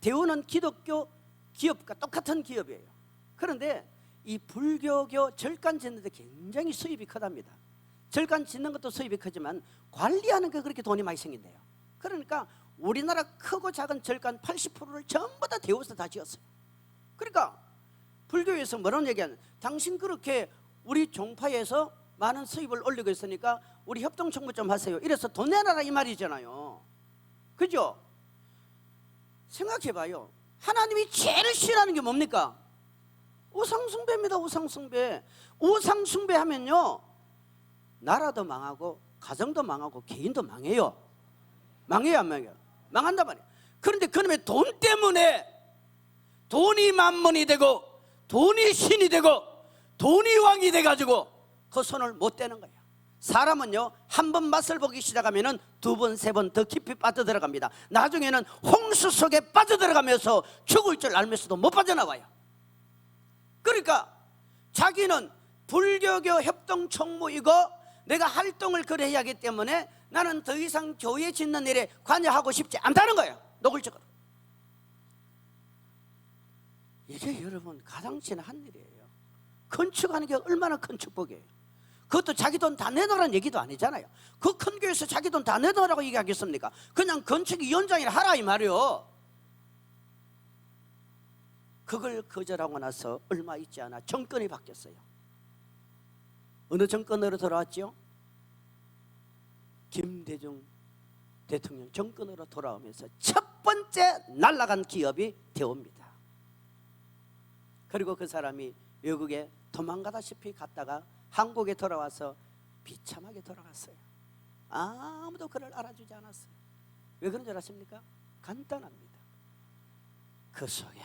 A: 대우는 기독교 기업과 똑같은 기업이에요. 그런데 이 불교교 절간 짓는데 굉장히 수입이 크답니다. 절간 짓는 것도 수입이 크지만 관리하는 게 그렇게 돈이 많이 생긴대요. 그러니까 우리나라 크고 작은 절간 80%를 전부 다 대우에서 다 지었어요. 그러니까 불교에서 뭐라는 얘기하는, 당신 그렇게 우리 종파에서 많은 수입을 올리고 있으니까 우리 협동총무 좀 하세요. 이래서 돈 내놔라 이 말이잖아요. 그죠? 생각해봐요. 하나님이 제일 싫어하는 게 뭡니까? 우상숭배입니다. 우상숭배. 우상숭배하면요, 나라도 망하고 가정도 망하고 개인도 망해요. 망해요, 안 망해요? 망한단 말이에요. 그런데 그놈의 돈 때문에 돈이 만문이 되고 돈이 신이 되고 돈이 왕이 돼가지고 그 손을 못 떼는 거예요. 사람은요, 한 번 맛을 보기 시작하면은 두 번, 세 번 더 깊이 빠져들어갑니다. 나중에는 홍수 속에 빠져들어가면서 죽을 줄 알면서도 못 빠져나와요. 그러니까 자기는 불교교 협동총무이고 내가 활동을 그래 해야 하기 때문에 나는 더 이상 교회 짓는 일에 관여하고 싶지 않다는 거예요. 노골적으로. 이게 여러분 가당치는 한 일이에요. 건축하는 게 얼마나 큰 축복이에요. 그것도 자기 돈 다 내놓으라는 얘기도 아니잖아요. 그 큰 교회에서 자기 돈 다 내놓으라고 얘기하겠습니까? 그냥 건축위원장이라 하라 이 말이요. 그걸 거절하고 나서 얼마 있지 않아 정권이 바뀌었어요. 어느 정권으로 돌아왔죠? 김대중 대통령 정권으로 돌아오면서 첫 번째 날아간 기업이 대우입니다. 그리고 그 사람이 외국에 도망가다시피 갔다가 한국에 돌아와서 비참하게 돌아갔어요. 아무도 그를 알아주지 않았어요. 왜 그런 줄 아십니까? 간단합니다. 그 속에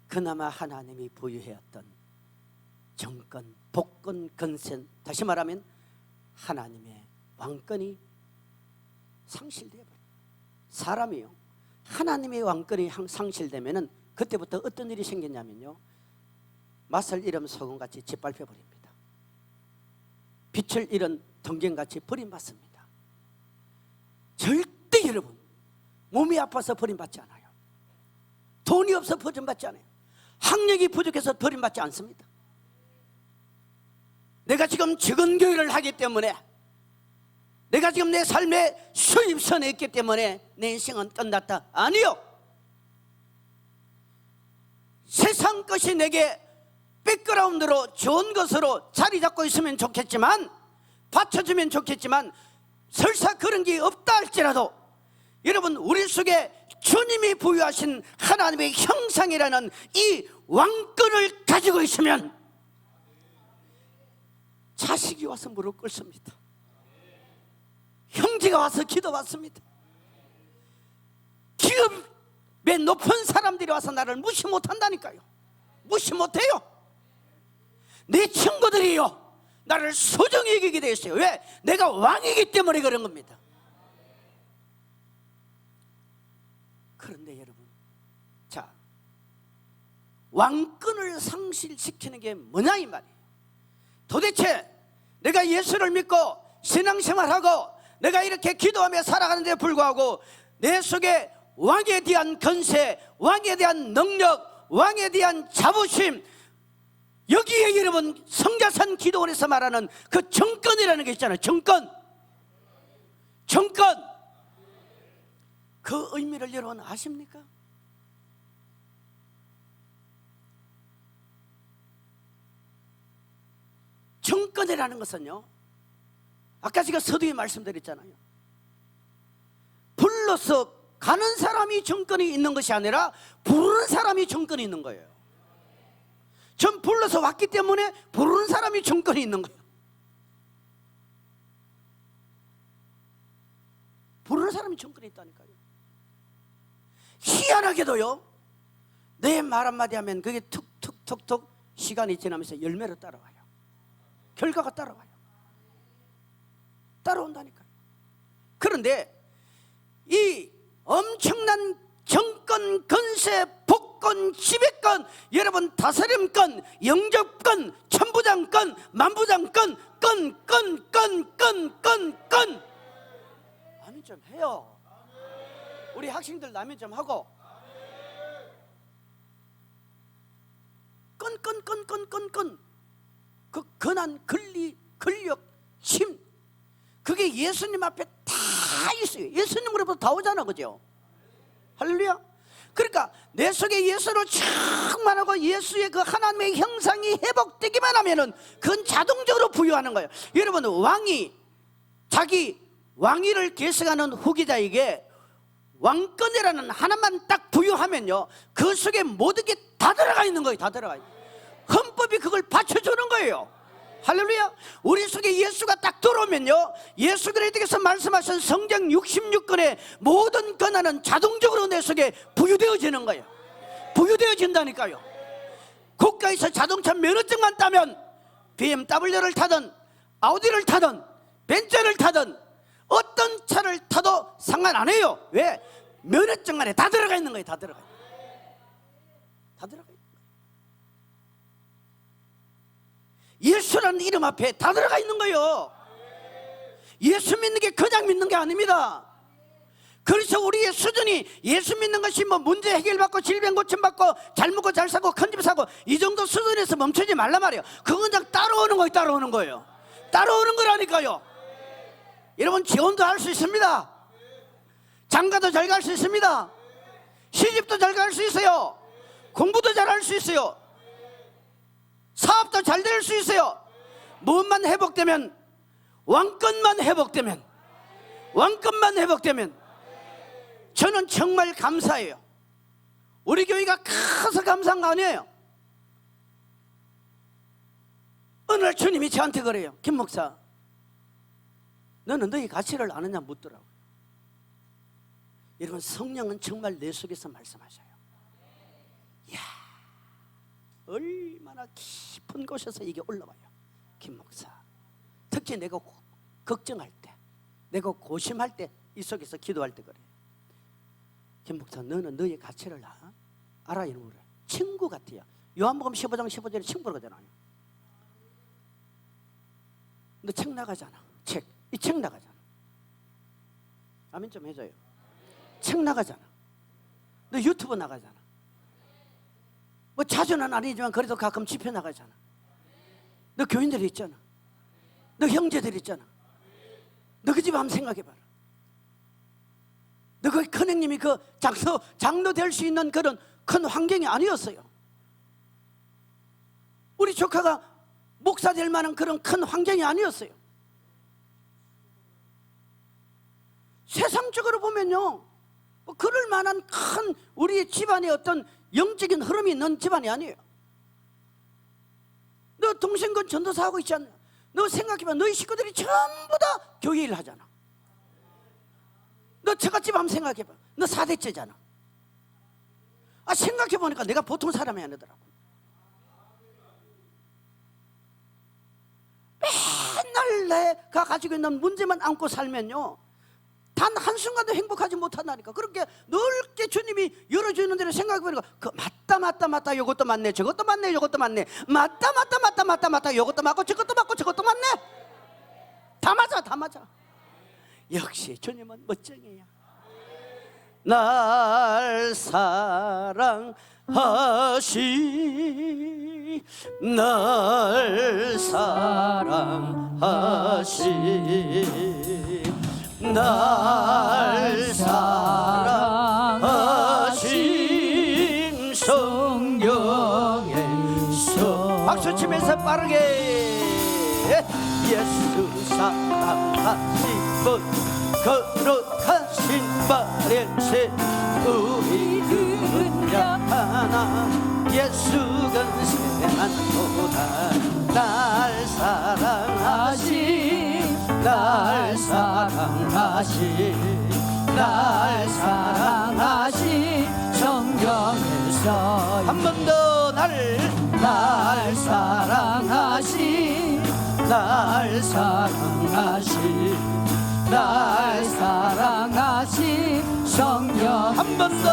A: 그나마 하나님이 부여해왔던 정권, 복권, 건세, 다시 말하면 하나님의 왕권이 상실되어 버려요. 사람이요, 하나님의 왕권이 상실되면은 그때부터 어떤 일이 생겼냐면요, 맛을 잃은 소금같이 짓밟혀 버립니다. 빛을 잃은 동경같이 버림받습니다. 절대 여러분 몸이 아파서 버림받지 않아요. 돈이 없어 버림받지 않아요. 학력이 부족해서 버림받지 않습니다. 내가 지금 적은 교회를 하기 때문에, 내가 지금 내 삶의 수입선에 있기 때문에 내 인생은 끝났다. 아니요. 세상 것이 내게 백그라운드로 좋은 것으로 자리 잡고 있으면 좋겠지만, 받쳐주면 좋겠지만, 설사 그런 게 없다 할지라도 여러분, 우리 속에 주님이 부여하신 하나님의 형상이라는 이 왕권을 가지고 있으면 자식이 와서 무릎 꿇습니다. 형제가 와서 기도 받습니다. 기업의 높은 사람들이 와서 나를 무시 못한다니까요. 무시 못해요. 내 친구들이요, 나를 소중히 여기게 되어 있어요. 왜? 내가 왕이기 때문에 그런 겁니다. 그런데 여러분, 자, 왕권을 상실시키는 게 뭐냐 이 말이에요. 도대체 내가 예수를 믿고 신앙생활하고 내가 이렇게 기도하며 살아가는데 불구하고 내 속에 왕에 대한 권세, 왕에 대한 능력, 왕에 대한 자부심, 여기에 여러분 성자산 기도원에서 말하는 그 정권이라는 게 있잖아요. 정권. 그 의미를 여러분 아십니까? 정권이라는 것은요, 아까 제가 서두에 말씀드렸잖아요. 불러서 가는 사람이 정권이 있는 것이 아니라 부르는 사람이 정권이 있는 거예요. 전 불러서 왔기 때문에 부르는 사람이 정권이 있는 거예요. 부르는 사람이 정권이 있다니까요. 희한하게도요, 내 말 한마디 하면 그게 툭툭툭툭 시간이 지나면서 열매로 따라와요. 결과가 따라와요. 따라온다니까요. 그런데 이 엄청난 정권, 건세, 복권, 지배권, 여러분 다스림권, 영접권, 천부장권, 만부장권, 건 아멘 좀 해요. 우리 학생들 아멘 좀 하고. 건 그 권한, 권리, 권력, 힘, 그게 예수님 앞에 다 있어요. 예수님으로부터 다 오잖아, 그죠? 할렐루야. 그러니까 내 속에 예수로 충만하고 예수의 그 하나님의 형상이 회복되기만 하면은 그건 자동적으로 부여하는 거예요. 여러분, 왕이 자기 왕위를 계승하는 후계자에게 왕권이라는 하나만 딱 부여하면요, 그 속에 모든 게 다 들어가 있는 거예요. 다 들어가 있어요. 헌법이 그걸 받쳐주는 거예요. 할렐루야. 우리 속에 예수가 딱 들어오면요, 예수 그리스도께서 말씀하신 성경 66권의 모든 권한은 자동적으로 내 속에 부여되어지는 거예요. 부여되어진다니까요. 국가에서 자동차 면허증만 따면 BMW를 타든 아우디를 타든 벤츠를 타든 어떤 차를 타도 상관 안 해요. 왜? 면허증 안에 다 들어가 있는 거예요. 다 들어가 있는 거예요. 다 들어가 있는 거예요. 예수라는 이름 앞에 다 들어가 있는 거예요. 예수 믿는 게 그냥 믿는 게 아닙니다. 그래서 우리의 수준이 예수 믿는 것이 뭐 문제 해결받고 질병 고침받고 잘 먹고 잘 사고 큰 집 사고 이 정도 수준에서 멈추지 말란 말이에요. 그건 그냥 따라오는 거예요. 따라오는 거예요. 따라오는 거라니까요. 여러분, 재혼도 할 수 있습니다. 장가도 잘 갈 수 있습니다. 시집도 잘 갈 수 있어요. 공부도 잘 할 수 있어요. 사업도 잘 될 수 있어요. 무엇만 회복되면, 왕권만 회복되면, 저는 정말 감사해요. 우리 교회가 커서 감사한 거 아니에요. 어느 날 주님이 저한테 그래요. 김 목사, 너는 너의 가치를 아느냐 묻더라고요. 여러분, 성령은 정말 내 속에서 말씀하셔요. 이야, 얼마나 깊은 곳에서 이게 올라와요. 김 목사, 특히 내가 걱정할 때, 내가 고심할 때, 이 속에서 기도할 때 그래요. 김 목사, 너는 너의 가치를 알아? 이러면 그래. 친구 같아요. 요한복음 15장 15절에 친구로 그러잖아요. 너 책 나가잖아. 이 책 나가잖아. 아멘 좀 해줘요. 책 나가잖아. 너 유튜브 나가잖아. 뭐 자주는 아니지만 그래도 가끔 집회 나가잖아. 너 교인들이 있잖아. 너 형제들이 있잖아. 너 그 집 한번 생각해봐라. 너 그 큰형님이 그 장로 될 수 있는 그런 큰 환경이 아니었어요. 우리 조카가 목사 될 만한 그런 큰 환경이 아니었어요. 세상적으로 보면요, 뭐 그럴 만한 큰 우리 집안의 어떤 영적인 흐름이 있는 집안이 아니에요. 너 동생건 전도사 하고 있지 않냐? 너 생각해봐. 너희 식구들이 전부 다 교회 일 하잖아. 너 처갓집 한번 생각해봐. 너 4대째잖아. 생각해보니까 내가 보통 사람이 아니더라고. 맨날 내가 가지고 있는 문제만 안고 살면요, 단 한순간도 행복하지 못한다니까. 그렇게 넓게 주님이 열어주는 대로 생각해보니까 맞다 이것도 맞네, 저것도 맞네, 이것도 맞네, 맞다 이것도 맞고 저것도 맞네. 다 맞아. 역시 주님은 멋쟁이야. 날 사랑하시, 날 사랑하시, 날 사랑하신 성령에서 박수 치면서 빠르게 예수 사랑하신 분 거룩하신 바렐세 우리 그냥 하나 예수 근세한 보다 날 사랑하신 날 사랑하신 날 사랑하신 성경에서 한 번 더 날 사랑하신 날 사랑하신 날 사랑하신 성령 한 번 더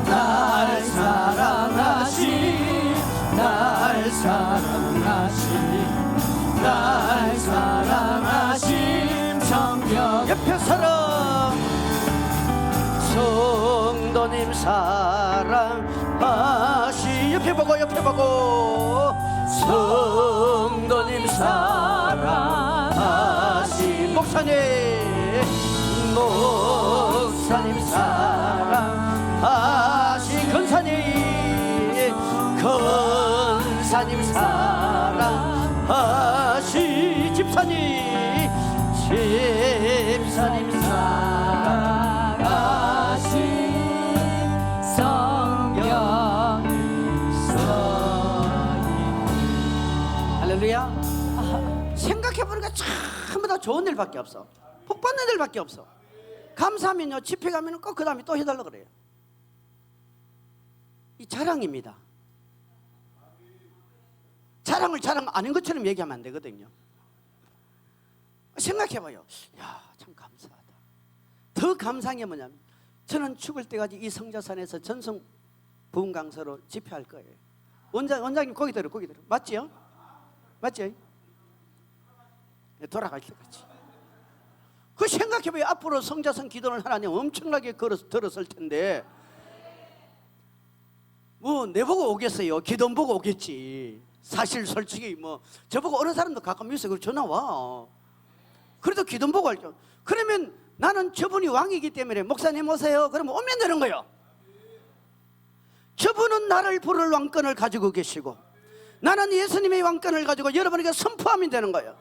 A: 날 사랑하신 날 사랑하신 날 사랑하신 성령 옆에 사랑 성도님 사랑하시 옆에 보고 성도님 사랑하시 목사님 사랑하시 근사님 사랑하시 집사님 사랑하시 성령 할렐루야. 생각해보니까 전부 다 좋은 일밖에 없어. 복 받는 일밖에 없어. 감사하면요, 집회 가면 꼭 그 다음에 또 해달라 그래요. 이 자랑입니다. 자랑 아닌 것처럼 얘기하면 안 되거든요. 생각해봐요. 야, 참 감사하다. 더 감사한 게 뭐냐면 저는 죽을 때까지 이 성자산에서 전성 부흥 강서로 집회할 거예요. 원장님 거기 들어 맞지요? 맞지? 돌아갈 때까지. 그 생각해봐요. 앞으로 성자산 기도를 하나님 엄청나게 들었을 텐데 뭐 내보고 오겠어요? 기도 보고 오겠지. 사실 솔직히 뭐 저보고 어느 사람도 가끔 있어 전화 와. 그래도 기도 보고 할죠. 그러면 나는 저분이 왕이기 때문에 목사님 오세요. 그러면 오면 되는 거예요. 저분은 나를 부를 왕권을 가지고 계시고 나는 예수님의 왕권을 가지고 여러분에게 선포하면 되는 거예요.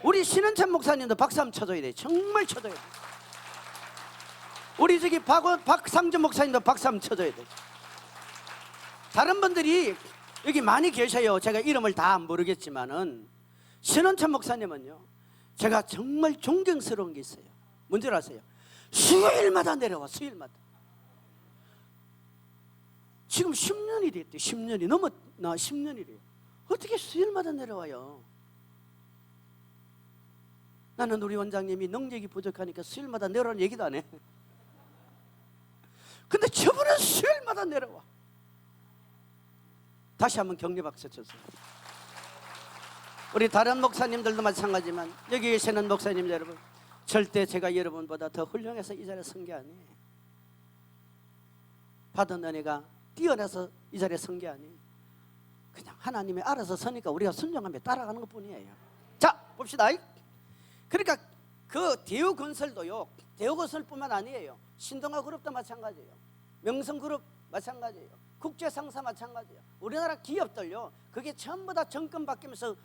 A: 우리 신은찬 목사님도 박수 한번 쳐줘야 돼. 정말 쳐줘야 돼. 우리 저기 박상준 목사님도 박수 한번 쳐줘야 돼. 다른 분들이 여기 많이 계셔요. 제가 이름을 다 모르겠지만은 신원천 목사님은요, 제가 정말 존경스러운 게 있어요. 뭔지 아세요? 수요일마다 내려와. 수요일마다. 지금 10년이 됐대. 10년이 넘었나? 10년이래요. 어떻게 수요일마다 내려와요? 나는 우리 원장님이 능력이 부족하니까 수요일마다 내려오는 얘기도 안 해. 근데 저분은 수요일마다 내려와. 다시 한번 격려박수 쳤어요. 우리 다른 목사님들도 마찬가지지만 여기 계시는 목사님 여러분, 절대 제가 여러분보다 더 훌륭해서 이 자리에 선 게 아니에요. 받은 은혜가 뛰어나서 이 자리에 선 게 아니에요. 그냥 하나님이 알아서 서니까 우리가 순종하며 따라가는 것 뿐이에요. 자, 봅시다. 그러니까 그 대우건설도요, 대우건설뿐만 아니에요. 신동아 그룹도 마찬가지예요. 명성그룹 마찬가지예요. 국제상사 마찬가지예요. 우리나라 기업들요, 그게 전부 다 정권 바뀌면서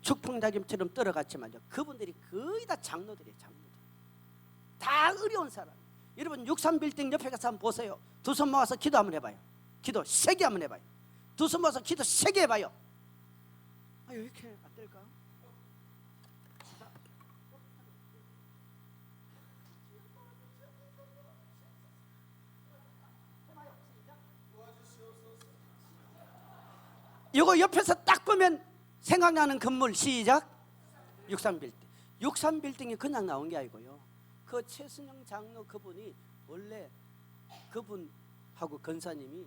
A: 죽풍자김처럼 떨어갔지만요, 그분들이 거의 다 장로들이에요. 장로들. 다 어려운 사람. 여러분 63빌딩 옆에 가서 한번 보세요. 두 손 모아서 기도 한번 해봐요. 기도 세게 한번 해봐요. 두 손 모아서 기도 세게 해봐요. 아, 이렇게 안 될까? 이거 옆에서 딱 보면 생각나는 건물 시작. 63빌딩. 63빌딩이 그냥 나온 게 아니고요, 그 최순영 장로 그분이 원래 그분하고 건사님이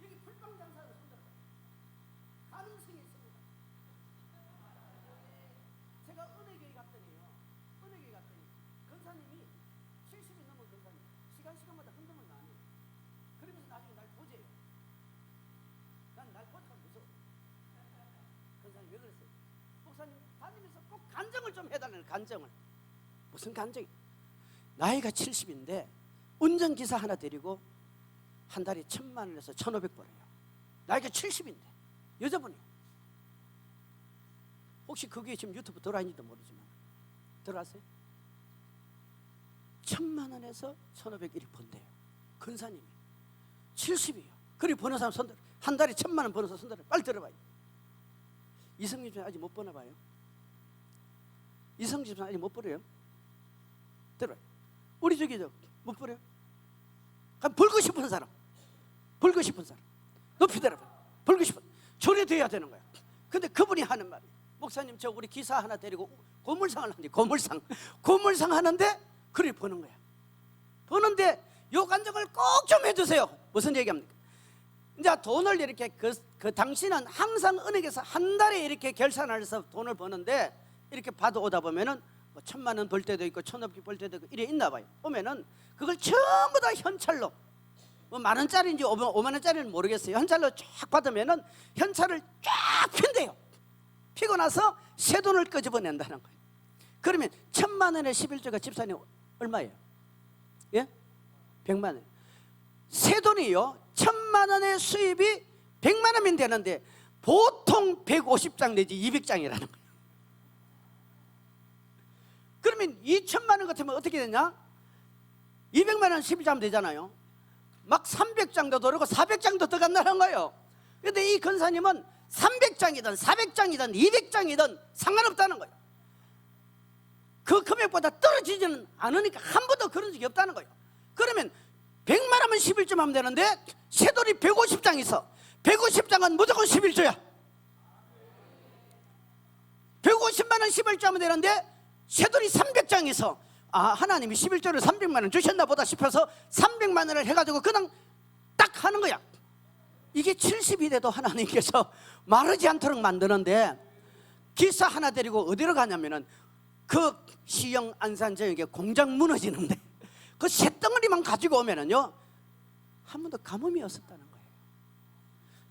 A: 여기 풀빵장사를 손들어요. 가능성이 있습니다. 제가 은혜교회 갔더니요, 은혜교회 갔더니 건사님이 70이 넘은 건사님, 시간마다 흥정을 많이 해요. 그러면서 나중에 날 보재요. 난 날 보자가 무서워. 건사님 왜 그랬어요? 목사님 다니면서 꼭 간증을 좀 해달라는. 간증을. 무슨 간증이? 나이가 70인데 운전기사 하나 데리고 한 달에 1,000만 원에서 1,500벌어요. 나이가 70인데 여자분이요. 혹시 그게 지금 유튜브 들어왔는지도 모르지만 들어왔어요? 1,000만 원에서 1,500 번대요. 근사님이 70이에요. 그리고 버는 사람 손들어. 한 달에 1,000만 원 버는 사람 손들어. 빨리 들어봐요. 이성진 씨 아직 못 버나 봐요. 이성진 씨 아직 못 버려요. 들어봐요. 우리 저기죠, 못 버려요. 그럼 벌고 싶은 사람, 벌고 싶은 사람 높이 들어봐요. 벌고 싶은, 조례돼야 되는 거야. 근데 그분이 하는 말이, 목사님 저 우리 기사 하나 데리고 고물상을 하는데, 고물상 하는데 그래 버는 거야. 버는데 요 간증을 꼭 좀 해주세요. 무슨 얘기합니까? 이제 돈을 이렇게 그 당신은 항상 은행에서 한 달에 이렇게 결산을 해서 돈을 버는데, 이렇게 받아오다 보면은 뭐 1,000만 원 벌 때도 있고 1,500 벌 때도 있고 이래 있나 봐요. 보면은 그걸 전부 다 현찰로, 뭐 10,000원짜리인지 5만 원짜리는 모르겠어요. 현찰로 쫙 받으면은 현찰을 쫙 핀대요. 피고 나서 새 돈을 끄집어낸다는 거예요. 그러면 1,000만 원의 11조가 집사님 얼마예요? 예? 100만 원. 새 돈이요, 1,000만 원의 수입이 100만 원이면 되는데 보통 150장 내지 200장이라는 거예요. 그러면 2,000만 원 같으면 어떻게 되냐? 200만 원 12장 되잖아요. 막 300장도 들어오고 400장도 더 간다는 거예요. 그런데 이 건사님은 300장이든 400장이든 200장이든 상관없다는 거예요. 그 금액보다 떨어지지는 않으니까 한 번도 그런 적이 없다는 거예요. 그러면 100만 원은 11조 하면 되는데 새돈이 150장 있어. 150장은 무조건 11조야. 150만 원 11조 하면 되는데 새돈이 300장 있어. 아, 하나님이 11조를 300만 원 주셨나 보다 싶어서 300만 원을 해가지고 그냥 딱 하는 거야. 이게 70이 돼도 하나님께서 마르지 않도록 만드는데, 기사 하나 데리고 어디로 가냐면은 그 시영 안산 지역에 공장 무너지는데 그 쇳덩어리만 가지고 오면은요 한 번도 가뭄이 없었다는 거예요.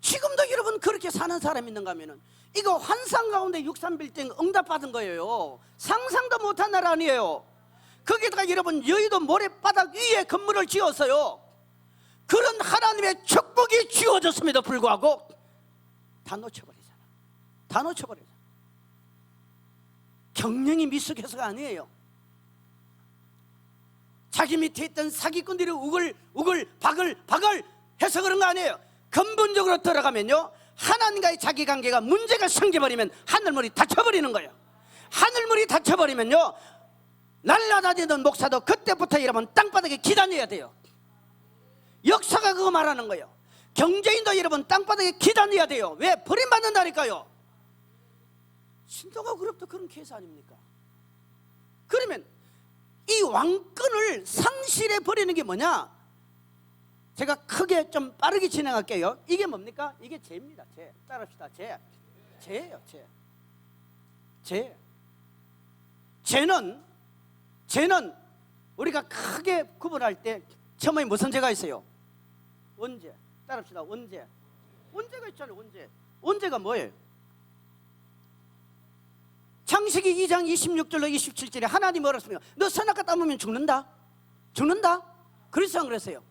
A: 지금도 여러분 그렇게 사는 사람이 있는가 하면은 이거 환상 가운데 63빌딩 응답받은 거예요. 상상도 못한 나라 아니에요. 거기다가 여러분 여의도 모래바닥 위에 건물을 지었어요. 그런 하나님의 축복이 주어졌음에도 불구하고 다 놓쳐버리잖아. 다 놓쳐버리잖아. 경영이 미숙해서가 아니에요. 자기 밑에 있던 사기꾼들이 박을 해서 그런 거 아니에요. 근본적으로 들어가면요, 하나님과의 자기 관계가 문제가 생겨버리면 하늘물이 닫혀버리는 거예요. 하늘물이 닫혀버리면요, 날라다니던 목사도 그때부터 여러분 땅바닥에 기다려야 돼요. 역사가 그거 말하는 거예요. 경제인도 여러분 땅바닥에 기다려야 돼요. 왜? 버림받는다니까요. 신도가 그룹도 그런 케이스 아닙니까? 그러면 이 왕권을 상실해 버리는 게 뭐냐? 제가 크게 좀 빠르게 진행할게요. 이게 뭡니까? 이게 죄입니다. 죄. 따라합시다. 죄예요. 죄. 죄는 우리가 크게 구분할 때 처음에 무슨 죄가 있어요? 언제. 따라합시다. 언제가 있잖아요. 언제가 뭐예요? 창세기 2장 26절로 27절에 하나님이 뭐라 했습니까? 너 선악과 따먹으면 죽는다. 그래서 안 그랬어요?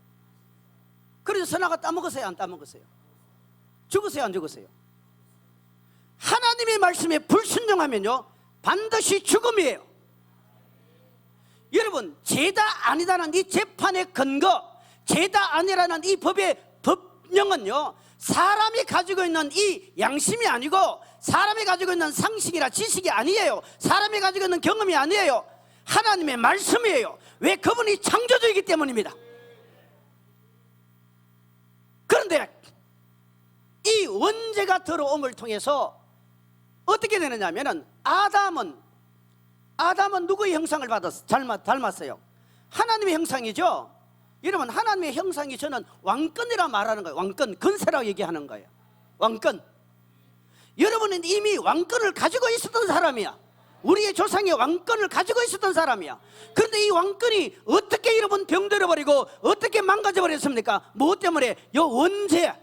A: 그래서 선악과 따먹었어요? 안 따먹었어요? 죽었어요? 안 죽었어요? 하나님의 말씀에 불순종하면요 반드시 죽음이에요. 여러분, 죄다 아니다는 이 재판의 근거, 죄다 아니라는 이 법의 법령은요 사람이 가지고 있는 이 양심이 아니고 사람이 가지고 있는 상식이나 지식이 아니에요. 사람이 가지고 있는 경험이 아니에요. 하나님의 말씀이에요. 왜? 그분이 창조주이기 때문입니다. 그런데 이 원죄가 들어옴을 통해서 어떻게 되느냐면은 아담은 누구의 형상을 받았어요? 닮았어요? 하나님의 형상이죠. 여러분, 하나님의 형상이 저는 왕권이라 말하는 거예요. 왕권, 근세라고 얘기하는 거예요. 왕권. 여러분은 이미 왕권을 가지고 있었던 사람이야. 우리의 조상의 왕권을 가지고 있었던 사람이야. 그런데 이 왕권이 어떻게 여러분 병들어버리고 어떻게 망가져버렸습니까? 무엇 때문에? 요 원죄.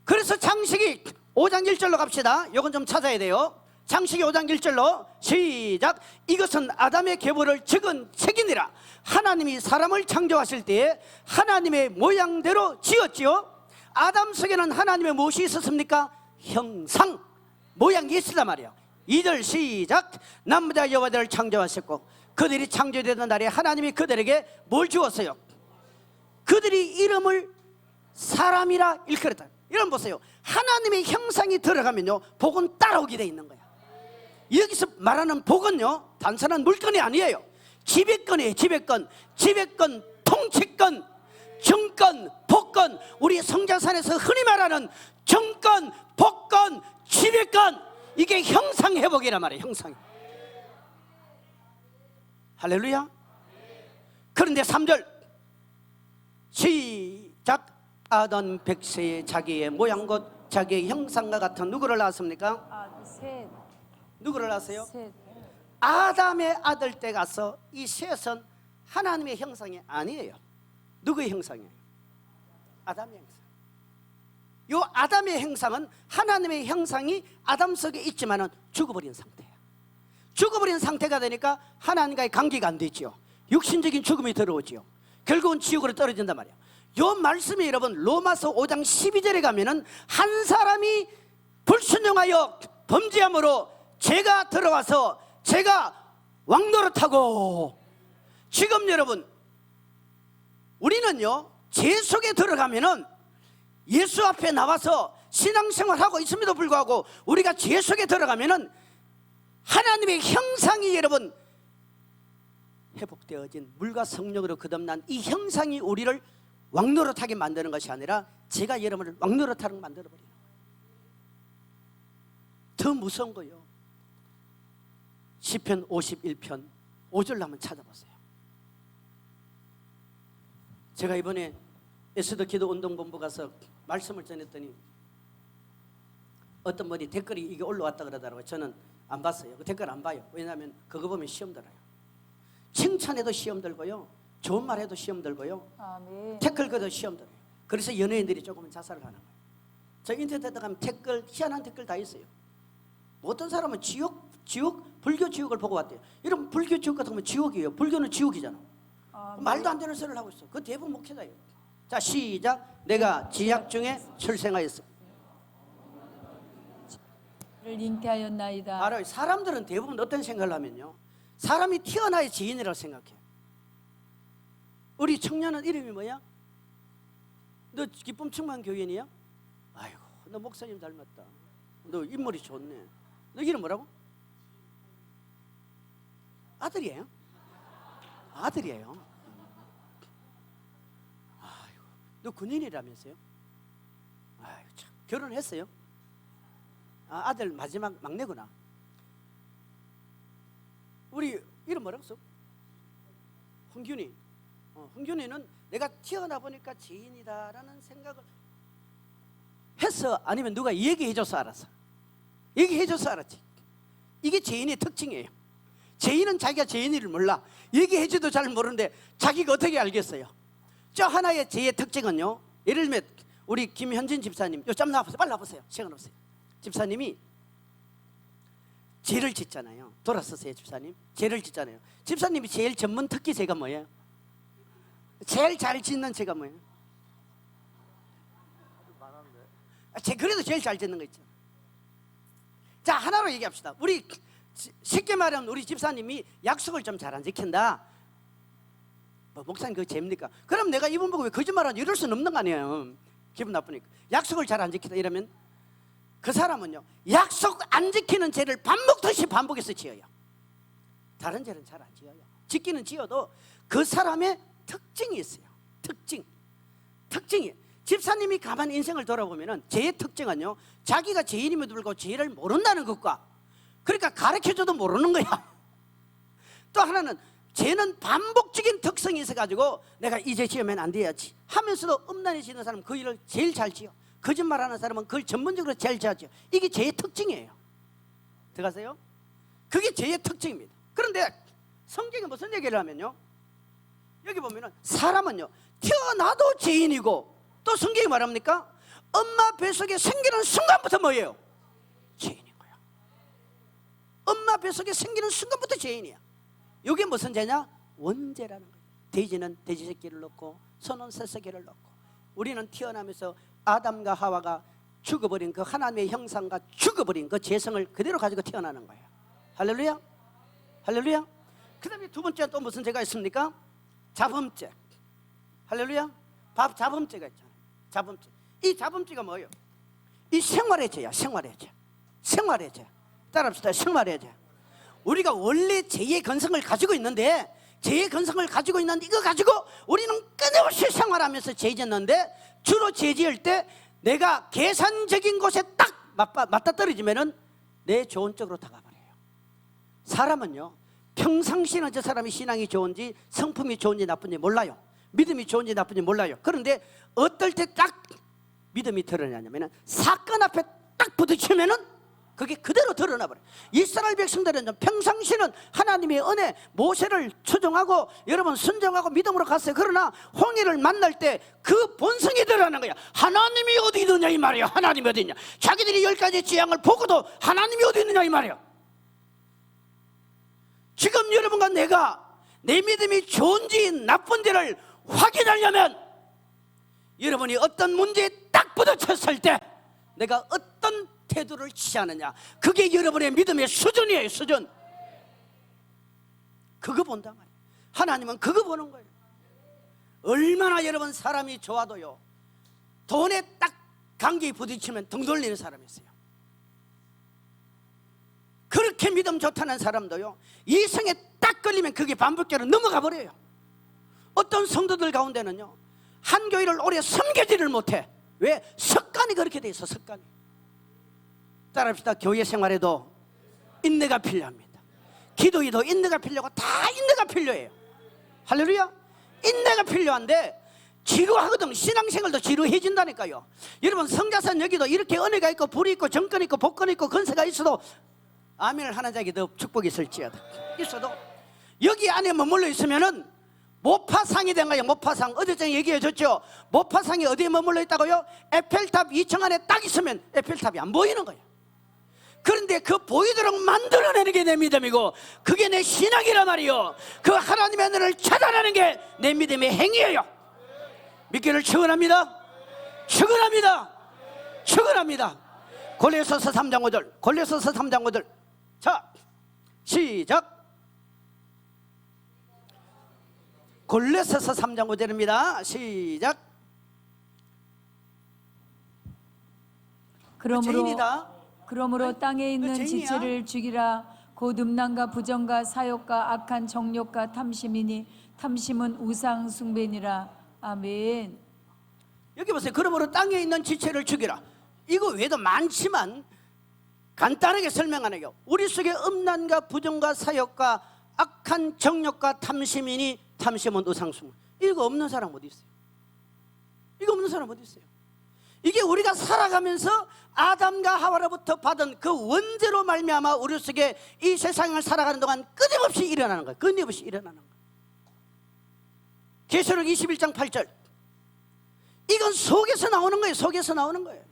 A: 그래서 창세기 5장 1절로 갑시다. 요건 좀 찾아야 돼요. 창세기 5장 1절로 시작. 이것은 아담의 계보를 적은 책이니라. 하나님이 사람을 창조하실 때에 하나님의 모양대로 지었지요. 아담 속에는 하나님의 무엇이 있었습니까? 형상, 모양이 있었단 말이에요. 2절 시작. 남자 여자를 창조하셨고 그들이 창조되던 날에 하나님이 그들에게 뭘 주었어요? 그들이 이름을 사람이라 일컬었다. 이런 보세요. 하나님의 형상이 들어가면요 복은 따라오게 돼 있는 거야. 여기서 말하는 복은요 단순한 물건이 아니에요. 지배권이에요. 지배권, 통치권, 정권, 복권. 우리 성자산에서 흔히 말하는 정권, 복권, 지배권. 이게 형상 회복이란 말이에요. 형상. 할렐루야. 그런데 3절 시작. 아담 백세의 자기의 모양 곧 자기의 형상과 같은 누구를 낳았습니까?
B: 셋.
A: 누구를 낳았어요?
B: 셋.
A: 아담의 아들 때 가서 이 셋은 하나님의 형상이 아니에요. 누구의 형상이에요? 아담의 형상. 요 아담의 형상은 하나님의 형상이 아담 속에 있지만은 죽어버린 상태야. 죽어버린 상태가 되니까 하나님과의 관계가 안 되죠. 육신적인 죽음이 들어오죠. 결국은 지옥으로 떨어진단 말이에요. 요 말씀이 여러분 로마서 5장 12절에 가면은 한 사람이 불순종하여 범죄함으로 죄가 들어와서 죄가 왕노릇하고, 지금 여러분 우리는요 죄 속에 들어가면은 예수 앞에 나와서 신앙생활하고 있음에도 불구하고 우리가 죄 속에 들어가면은 하나님의 형상이 여러분 회복되어진 물과 성령으로 거듭난 이 형상이 우리를 왕노릇하게 만드는 것이 아니라 제가 여러분을 왕노릇하게 만들어버리는 거예요. 더 무서운 거예요. 시편 51편 5절 한번 찾아보세요. 제가 이번에 에스더 기도 운동본부 가서 말씀을 전했더니 어떤 분이 댓글이 이게 올라왔다 그러더라고요. 저는 안 봤어요. 그 댓글 안 봐요. 왜냐하면 그거 보면 시험 들어요. 칭찬해도 시험 들고요, 좋은 말 해도 시험 들고요,
B: 아멘.
A: 댓글 그도 시험 들어요. 그래서 연예인들이 조금은 자살을 하는 거예요. 저 인터넷에 가면 댓글, 희한한 댓글 다 있어요. 어떤 사람은 불교 지옥을 보고 왔대요. 여러분, 불교 지옥 같은 건 지옥이에요. 불교는 지옥이잖아. 말도 안 되는 소리를 하고 있어. 그 대부분 목회자예요. 자, 시작. 내가 지약 중에 출생하였어.
B: 를 잉태하였나이다.
A: 알아요. 사람들은 대부분 어떤 생각을 하면요, 사람이 태어나야 지인이라고 생각해요. 우리 청년은 이름이 뭐야? 너 기쁨 충만 교인이야? 아이고, 너 목사님 닮았다. 너 인물이 좋네. 너 이름 뭐라고? 아들이에요? 아들이에요. 아이고, 너 군인이라면서요? 아이고, 참. 결혼했어요? 아들 마지막 막내구나. 우리 이름 뭐라고 써? 홍균이. 홍균이는 내가 태어나 보니까 죄인이다라는 생각을 했어? 아니면 누가 얘기해줘서 알았어? 얘기해줘서 알았지. 이게 죄인의 특징이에요. 죄인은 자기가 죄인을 몰라. 얘기해줘도 잘 모르는데 자기가 어떻게 알겠어요? 저 하나의 죄의 특징은요, 예를 들면 우리 김현진 집사님, 좀 나와보세요. 빨리 나와보세요. 시간 없어요. 집사님이 죄를 짓잖아요. 돌아서세요. 집사님, 죄를 짓잖아요. 집사님이 제일 전문 특기죄가 뭐예요? 제일 잘 짓는 죄가 뭐예요? 그래도 제일 잘 짓는 거 있죠. 자, 하나로 얘기합시다. 우리 쉽게 말하면 우리 집사님이 약속을 좀 잘 안 지킨다. 목사님 그거 죄입니까? 그럼 내가 이분 보고 왜 거짓말하지? 이럴 수는 없는 거 아니에요. 기분 나쁘니까. 약속을 잘 안 지킨다 이러면 그 사람은요, 약속 안 지키는 죄를 밥 먹듯이 반복해서 지어요. 다른 죄는 잘 안 지어요. 지키는 지어도 그 사람의 특징이 있어요. 특징이. 집사님이 가만히 인생을 돌아보면은 죄의 특징은요, 자기가 죄인임에도 불구하고 죄를 모른다는 것과, 그러니까 가르쳐줘도 모르는 거야. 또 하나는 죄는 반복적인 특성이 있어가지고 내가 이 죄 지으면 안 돼야지 하면서도 음란해지는 사람은 그 일을 제일 잘 지어. 거짓말하는 사람은 그걸 전문적으로 제일 잘 지어. 이게 죄의 특징이에요. 들어가세요? 그게 죄의 특징입니다. 그런데 성경에 무슨 얘기를 하면요, 여기 보면은 사람은요, 태어나도 죄인이고, 또 성경이 말합니까? 엄마 뱃속에 생기는 순간부터 뭐예요? 죄인인 거야. 엄마 뱃속에 생기는 순간부터 죄인이야. 이게 무슨 죄냐? 원죄라는 거예요. 돼지는 돼지 새끼를 넣고 소는 새 새끼를 넣고, 우리는 태어나면서 아담과 하와가 죽어버린 그 하나님의 형상과 죽어버린 그 죄성을 그대로 가지고 태어나는 거예요. 할렐루야. 할렐루야. 그 다음에 두 번째 또 무슨 죄가 있습니까? 자범죄. 할렐루야. 자범죄가 있잖아요. 자범죄. 이 자범죄가 뭐예요? 이 생활의 죄야. 생활의 죄. 따라합시다. 생활의 죄. 우리가 원래 죄의 근성을 가지고 있는데, 이거 가지고 우리는 끊임없이 생활하면서 죄 짓는데, 주로 죄 지을 때 내가 계산적인 곳에 딱 맞다 떨어지면은 내 좋은 쪽으로 다가버려요. 사람은요, 평상시에는 저 사람이 신앙이 좋은지, 성품이 좋은지 나쁜지 몰라요. 믿음이 좋은지 나쁜지 몰라요. 그런데 어떨 때 딱 믿음이 드러나냐면은 사건 앞에 딱 부딪히면은 그게 그대로 드러나버려요. 이스라엘 백성들은 평상시는 하나님의 은혜, 모세를 추종하고 여러분 순종하고 믿음으로 갔어요. 그러나 홍해를 만날 때 그 본성이 드러나는 거야. 하나님이 어디 있느냐 이 말이야. 하나님이 어디 있냐. 자기들이 10가지 재앙을 보고도 하나님이 어디 있느냐 이 말이야. 지금 여러분과 내가 내 믿음이 좋은지 나쁜지를 확인하려면, 여러분이 어떤 문제에 딱 부딪혔을 때 내가 어떤 태도를 취하느냐, 그게 여러분의 믿음의 수준이에요. 수준. 그거 본단 말이에요. 하나님은 그거 보는 거예요. 얼마나 여러분 사람이 좋아도요, 돈에 딱 관계에 부딪히면 등 돌리는 사람이 있어요. 그렇게 믿음 좋다는 사람도요, 이성에 딱 걸리면 그게 반복계로 넘어가 버려요. 어떤 성도들 가운데는요, 한 교회를 오래 섬기지를 못해. 왜? 습관이 그렇게 돼 있어. 습관이. 따라합시다. 교회 생활에도 인내가 필요합니다. 기도에도 인내가 필요하고, 다 인내가 필요해요. 할렐루야. 인내가 필요한데 지루하거든. 신앙생활도 지루해진다니까요. 여러분 성자산 여기도 이렇게 은혜가 있고 불이 있고 정권이 있고 복권이 있고 건세가 있어도, 아멘을 하는 자에게 더 축복이 있을지어다. 있어도 여기 안에 머물러 있으면은 모파상이 된 거예요. 모파상. 어제 전에 얘기해 줬죠. 모파상이 어디에 머물러 있다고요? 에펠탑 2층 안에 딱 있으면 에펠탑이 안 보이는 거예요. 그런데 그 보이도록 만들어내는 게 내 믿음이고, 그게 내 신앙이란 말이요. 그 하나님의 은혜를 찾아내는 게 내 믿음의 행위예요. 믿기를 축원합니다. 축원합니다. 골로새서 3장 5절. 골로새서 3장 5절. 자, 시작. 골로새서 3장 5절입니다. 시작.
B: 그러므로 땅에 있는
A: 죄인이야.
B: 지체를 죽이라. 곧 음란과 부정과 사욕과 악한 정욕과 탐심이니 탐심은 우상 숭배니라. 아멘.
A: 여기 보세요. 그러므로 땅에 있는 지체를 죽이라. 이거 외에도 많지만 간단하게 설명하네요. 우리 속에 음란과 부정과 사욕과 악한 정욕과 탐심이니 탐심은 우상숭배. 이거 없는 사람 어디 있어요? 이거 없는 사람 어디 있어요? 이게 우리가 살아가면서 아담과 하와로부터 받은 그 원죄로 말미암아 우리 속에 이 세상을 살아가는 동안 끊임없이 일어나는 거예요. 끊임없이 일어나는 거예요. 계시록 21장 8절. 이건 속에서 나오는 거예요. 속에서 나오는 거예요.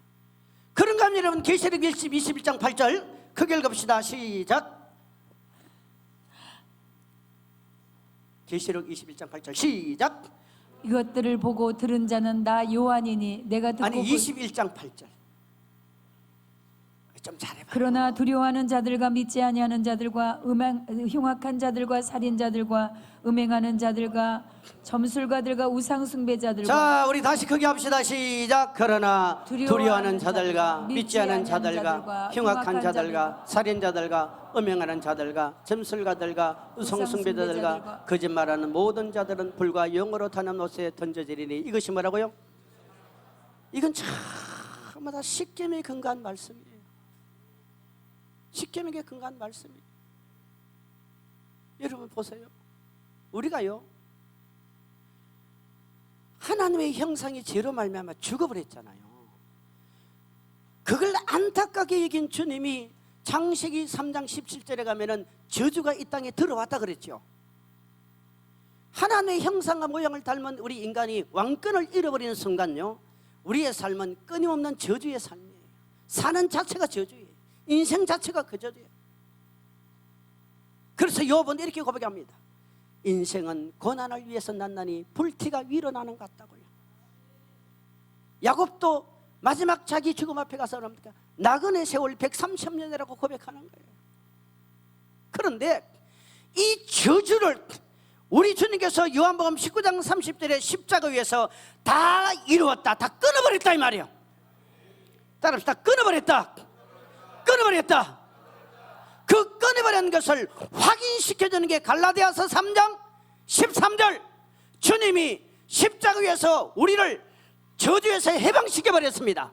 A: 그런가 하면 여러분 계시록 21장 8절 크게 읽읍시다. 시작. 계시록 21장 8절 시작.
B: 이것들을 보고 들은 자는 나 요한이니 내가 듣고
A: 아니 21장 8절 좀 잘해봐.
B: 그러나 두려워하는 자들과 믿지 아니하는 자들과 흉악한 자들과 살인자들과 음행하는 자들과 점술가들과 우상숭배자들과
A: 자 우리 다시 크게 합시다. 시작. 그러나 두려워하는 자들과 믿지 않은 자들과 흉악한 자들과 살인자들과 음행하는 자들과 점술가들과 우상숭배자들과 거짓말하는 모든 자들은 불과 영으로 타는 옷에 던져지리니. 이것이 뭐라고요? 이건 참마다 십계명에 근거한 말씀이에요. 십계명에 근거한 말씀이에요. 여러분 보세요. 우리가요 하나님의 형상이 죄로 말미암아 죽어버렸잖아요. 그걸 안타깝게 여긴 주님이 창세기 3장 17절에 가면은 저주가 이 땅에 들어왔다 그랬죠. 하나님의 형상과 모양을 닮은 우리 인간이 왕권을 잃어버리는 순간요 우리의 삶은 끊임없는 저주의 삶이에요. 사는 자체가 저주예요. 인생 자체가 그 저주예요. 그래서 욥은 이렇게 고백합니다. 인생은 고난을 위해서 났나니 불티가 위로 나는 것 같다고요. 야곱도 마지막 자기 죽음 앞에 가서 그럽니까? 나그네 세월 130년이라고 고백하는 거예요. 그런데 이 저주를 우리 주님께서 요한복음 19장 30절에 십자가 위에서 다 이루었다, 다 끊어버렸다 이 말이에요. 따라합시다. 끊어버렸다. 끊어버렸다. 그 끊어버린 것을 확인시켜주는 게 갈라디아서 3장 13절. 주님이 십자가 위에서 우리를 저주에서 해방시켜버렸습니다.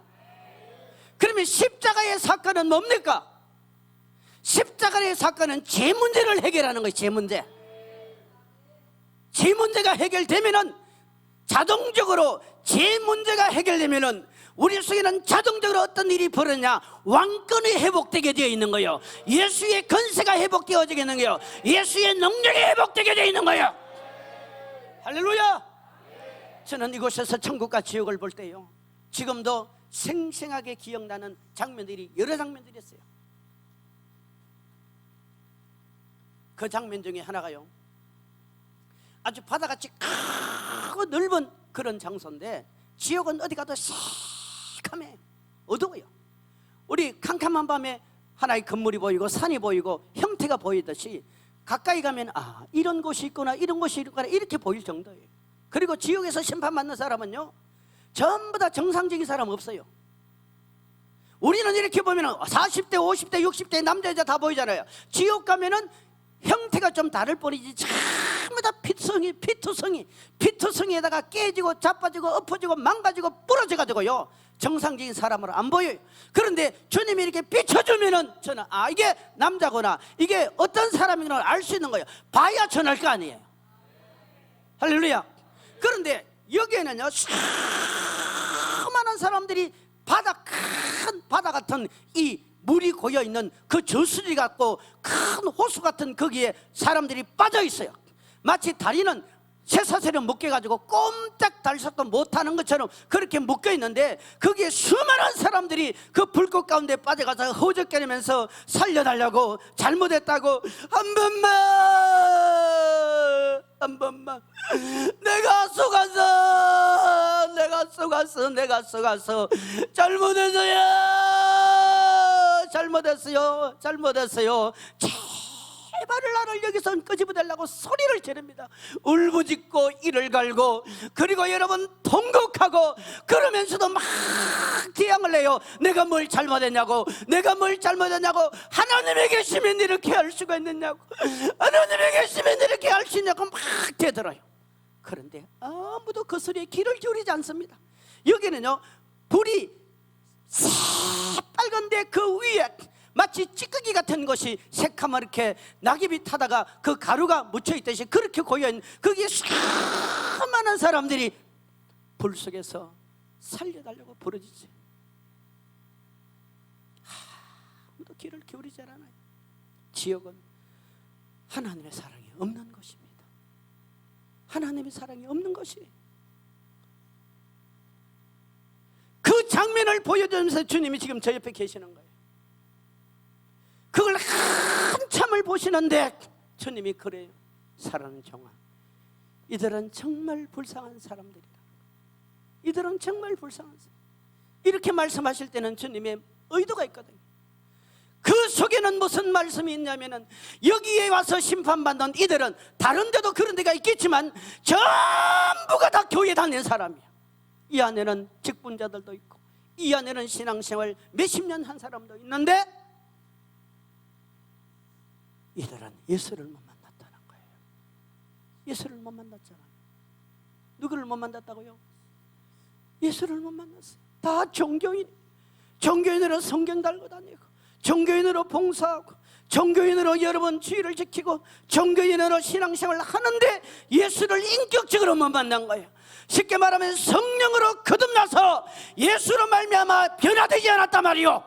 A: 그러면 십자가의 사건은 뭡니까? 십자가의 사건은 죄 문제를 해결하는 거예요. 죄 문제. 죄 문제가 해결되면은 자동적으로 죄 문제가 해결되면은 우리 속에는 자동적으로 어떤 일이 벌어지냐? 왕권이 회복되게 되어 있는 거예요. 예수의 권세가 회복되어지게 되는 거예요. 예수의 능력이 회복되게 되어 있는 거예요. 할렐루야. 저는 이곳에서 천국과 지옥을 볼 때요 지금도 생생하게 기억나는 장면들이 여러 장면들이 있어요. 그 장면 중에 하나가요 아주 바다같이 크고 넓은 그런 장소인데 지옥은 어디 가도 시커매 어두워요. 우리 캄캄한 밤에 하나의 건물이 보이고 산이 보이고 형태가 보이듯이 가까이 가면 아 이런 곳이 있구나 이런 곳이 있구나 이렇게 보일 정도예요. 그리고 지옥에서 심판받는 사람은요 전부 다 정상적인 사람 없어요. 우리는 이렇게 보면 40대 50대 60대 남자 여자 다 보이잖아요. 지옥 가면은 형태가 좀 다를 뿐이지 전부 다 피투성이에다가 깨지고 자빠지고 엎어지고 망가지고 부러져가지고요 정상적인 사람으로 안 보여요. 그런데 주님이 이렇게 비춰주면은 저는 아 이게 남자구나 이게 어떤 사람이구나 알 수 있는 거예요. 봐야 전할 거 아니에요. 할렐루야. 그런데 여기에는요 수많은 사람들이 큰 바다 같은 이 물이 고여있는 그 저수지 같고 큰 호수 같은 거기에 사람들이 빠져 있어요. 마치 다리는 쇠사슬에 묶여가지고 꼼짝 달싹도 못하는 것처럼 그렇게 묶여 있는데 거기에 수많은 사람들이 그 불꽃 가운데 빠져가서 허적거리면서 살려달라고 잘못했다고 한 번만 내가 속았어 잘못했어요 제발 나를 여기서 끄집어내려고 소리를 지릅니다. 울부짖고 이를 갈고, 그리고 여러분 통곡하고, 그러면서도 막 기양을 해요. 내가 뭘 잘못했냐고, 내가 뭘 잘못했냐고, 하나님의 계시면 이렇게 할 수가 있느냐고, 하나님의 계시면 이렇게 할 수 있냐고 막 대들어요. 그런데 아무도 그 소리에 귀를 기울이지 않습니다. 여기는요, 불이 새빨간데 그 위에 마치 찌꺼기 같은 것이 새카맣게 낙엽이 타다가 그 가루가 묻혀있듯이 그렇게 고여있는, 거기에 수많은 사람들이 불 속에서 살려달라고 부르짖어요. 아무도 귀를 기울이지 않아요. 지옥은 하나님의 사랑이 없는 것입니다. 하나님의 사랑이 없는 것이에요. 그 장면을 보여주면서 주님이 지금 저 옆에 계시는 거예요. 그걸 한참을 보시는데 주님이 그래요. 사랑하는 종아, 이들은 정말 불쌍한 사람들이다. 이들은 정말 불쌍한 사람. 이렇게 말씀하실 때는 주님의 의도가 있거든요. 그 속에는 무슨 말씀이 있냐면은, 여기에 와서 심판받는 이들은 다른 데도 그런 데가 있겠지만 전부가 다 교회 다니는 사람이야. 이 안에는 직분자들도 있고, 이 안에는 신앙생활 몇십 년 한 사람도 있는데, 이들은 예수를 못 만났다는 거예요. 예수를 못 만났잖아요. 누구를 못 만났다고요? 예수를 못 만났어요. 다 종교인으로 성경 달고 다니고, 종교인으로 봉사하고, 종교인으로 여러분 주의를 지키고, 종교인으로 신앙생활을 하는데 예수를 인격적으로 못 만난 거예요. 쉽게 말하면 성령으로 거듭나서 예수로 말미암아 변화되지 않았단 말이요.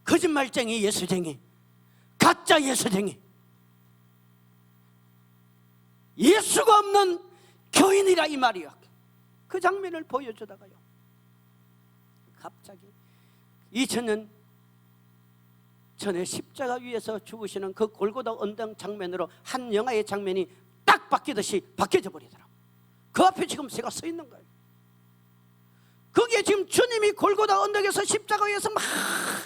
A: 거짓말쟁이 예수쟁이, 가짜 예수쟁이, 예수가 없는 교인이라 이 말이야. 그 장면을 보여주다가요, 갑자기 2000년 전에 십자가 위에서 죽으시는 그 골고다 언덕 장면으로 한 영화의 장면이 딱 바뀌듯이 바뀌어져 버리더라고요. 그 앞에 지금 제가 서 있는 거예요. 거기에 지금 주님이 골고다 언덕에서 십자가 위에서 막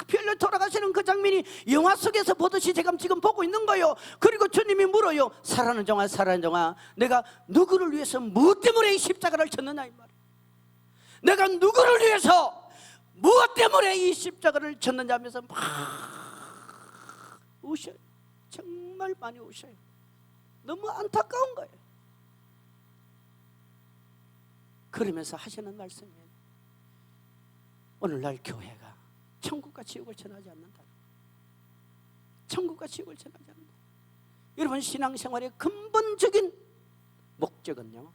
A: 피 흘려 돌아가시는 그 장면이 영화 속에서 보듯이 제가 지금 보고 있는 거예요. 그리고 주님이 물어요. 사랑하는 종아, 사랑하는 종아, 내가 누구를 위해서 무엇 때문에 이 십자가를 졌느냐 이 말이에요. 내가 누구를 위해서 무엇 때문에 이 십자가를 졌느냐 하면서 막 우셔요. 정말 많이 우셔요. 너무 안타까운 거예요. 그러면서 하시는 말씀이에요. 오늘날 교회가 천국과 지옥을 전하지 않는다. 천국과 지옥을 전하지 않는다. 여러분, 신앙생활의 근본적인 목적은요,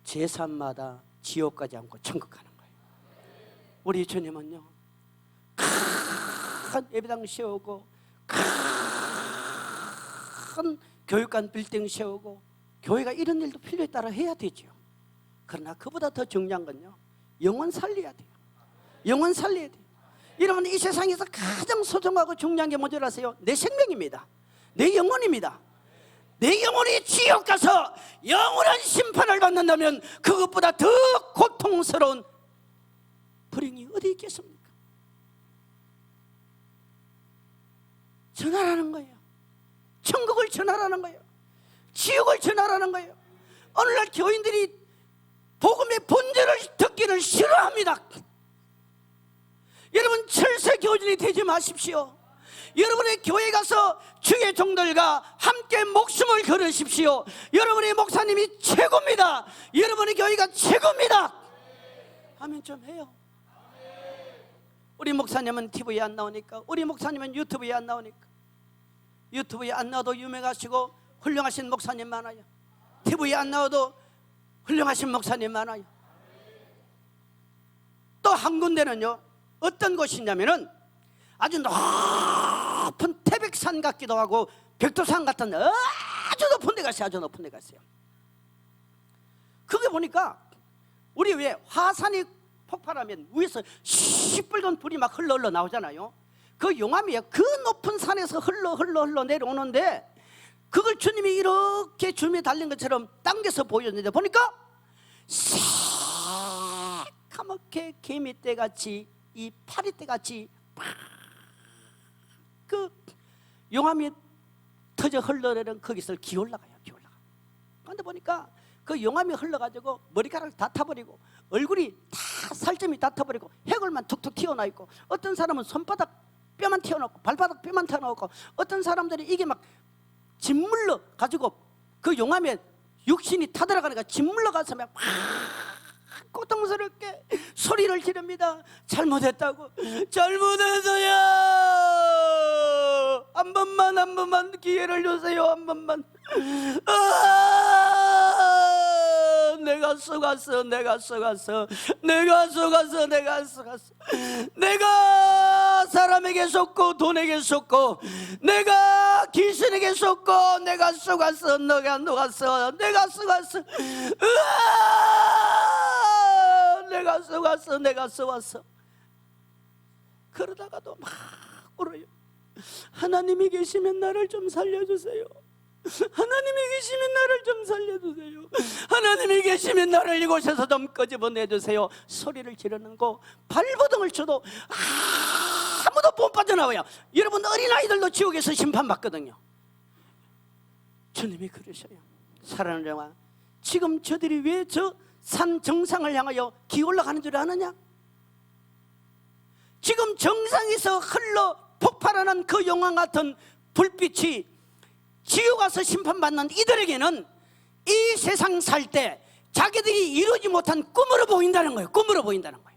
A: 제3마다 지옥 가지 않고 천국 가는 거예요. 우리 주님은요, 큰 예배당 세우고, 큰 교육관 빌딩 세우고, 교회가 이런 일도 필요에 따라 해야 되죠. 그러나 그보다 더 중요한 건요, 영혼 살려야 돼요. 영혼 살려야 돼요. 여러분, 이 세상에서 가장 소중하고 중요한 게 뭔지 아세요? 내 생명입니다. 내 영혼입니다. 내 영혼이 지옥 가서 영원한 심판을 받는다면 그것보다 더 고통스러운 불행이 어디 있겠습니까? 전하라는 거예요. 천국을 전하라는 거예요. 지옥을 전하라는 거예요. 오늘날 교인들이 복음의 본질을 듣기를 싫어합니다. 여러분, 철새 교진이 되지 마십시오. 여러분의 교회 가서 주의 종들과 함께 목숨을 걸으십시오. 여러분의 목사님이 최고입니다. 여러분의 교회가 최고입니다. 하면 좀 해요. 우리 목사님은 TV에 안 나오니까, 우리 목사님은 유튜브에 안 나오니까. 유튜브에 안 나와도 유명하시고 훌륭하신 목사님 많아요. TV에 안 나와도 훌륭하신 목사님 많아요. 또 한 군데는요, 어떤 곳이냐면은 아주 높은 태백산 같기도 하고 백두산 같은 아주 높은 데 갔어요. 아주 높은 데 갔어요. 그게 보니까 우리 왜 화산이 폭발하면 위에서 시뻘건 불이 막 흘러 나오잖아요. 그 용암이에요. 그 높은 산에서 흘러 내려오는데, 그걸 주님이 이렇게 주님이 달린 것처럼 당겨서 보였는데, 보니까 새카맣게 개미떼같이, 이 파리떼같이 그 용암이 터져 흘러내리는 거기서 기어올라가요. 기어올라가. 그런데 보니까 그 용암이 흘러가지고 머리카락을 다 타버리고 얼굴이 다 살점이 다 타버리고 해골만 툭툭 튀어나와 있고, 어떤 사람은 손바닥 뼈만 튀어나오고 발바닥 뼈만 튀어나오고, 어떤 사람들이 이게 막 짓물러 가지고 그 용암에 육신이 타들어가니까 짓물러 가서 막 고통스럽게 소리를 지릅니다. 잘못했다고, 잘못했어요. 한 번만 기회를 주세요. 한 번만. 내가 속았어. 내가 사람에게 속고 돈에게 속고 내가 귀신에게 속고 내가 속았어. 내가 속았어. 내가 속았어. 그러다가도 막 울어요. 하나님이 계시면 나를 좀 살려주세요. 하나님이 계시면 나를 좀 살려주세요. 하나님이 계시면 나를 이곳에서 좀 끄집어내주세요. 소리를 지르는 거, 발버둥을 쳐도 아무도 못 빠져나와요. 여러분, 어린아이들도 지옥에서 심판받거든요. 주님이 그러셔요. 사랑하는 영아, 지금 저들이 왜 저 산 정상을 향하여 기어올라가는 줄 아느냐? 지금 정상에서 흘러 폭발하는 그 용암 같은 불빛이 지옥 가서 심판받는 이들에게는 이 세상 살 때 자기들이 이루지 못한 꿈으로 보인다는 거예요. 꿈으로 보인다는 거예요.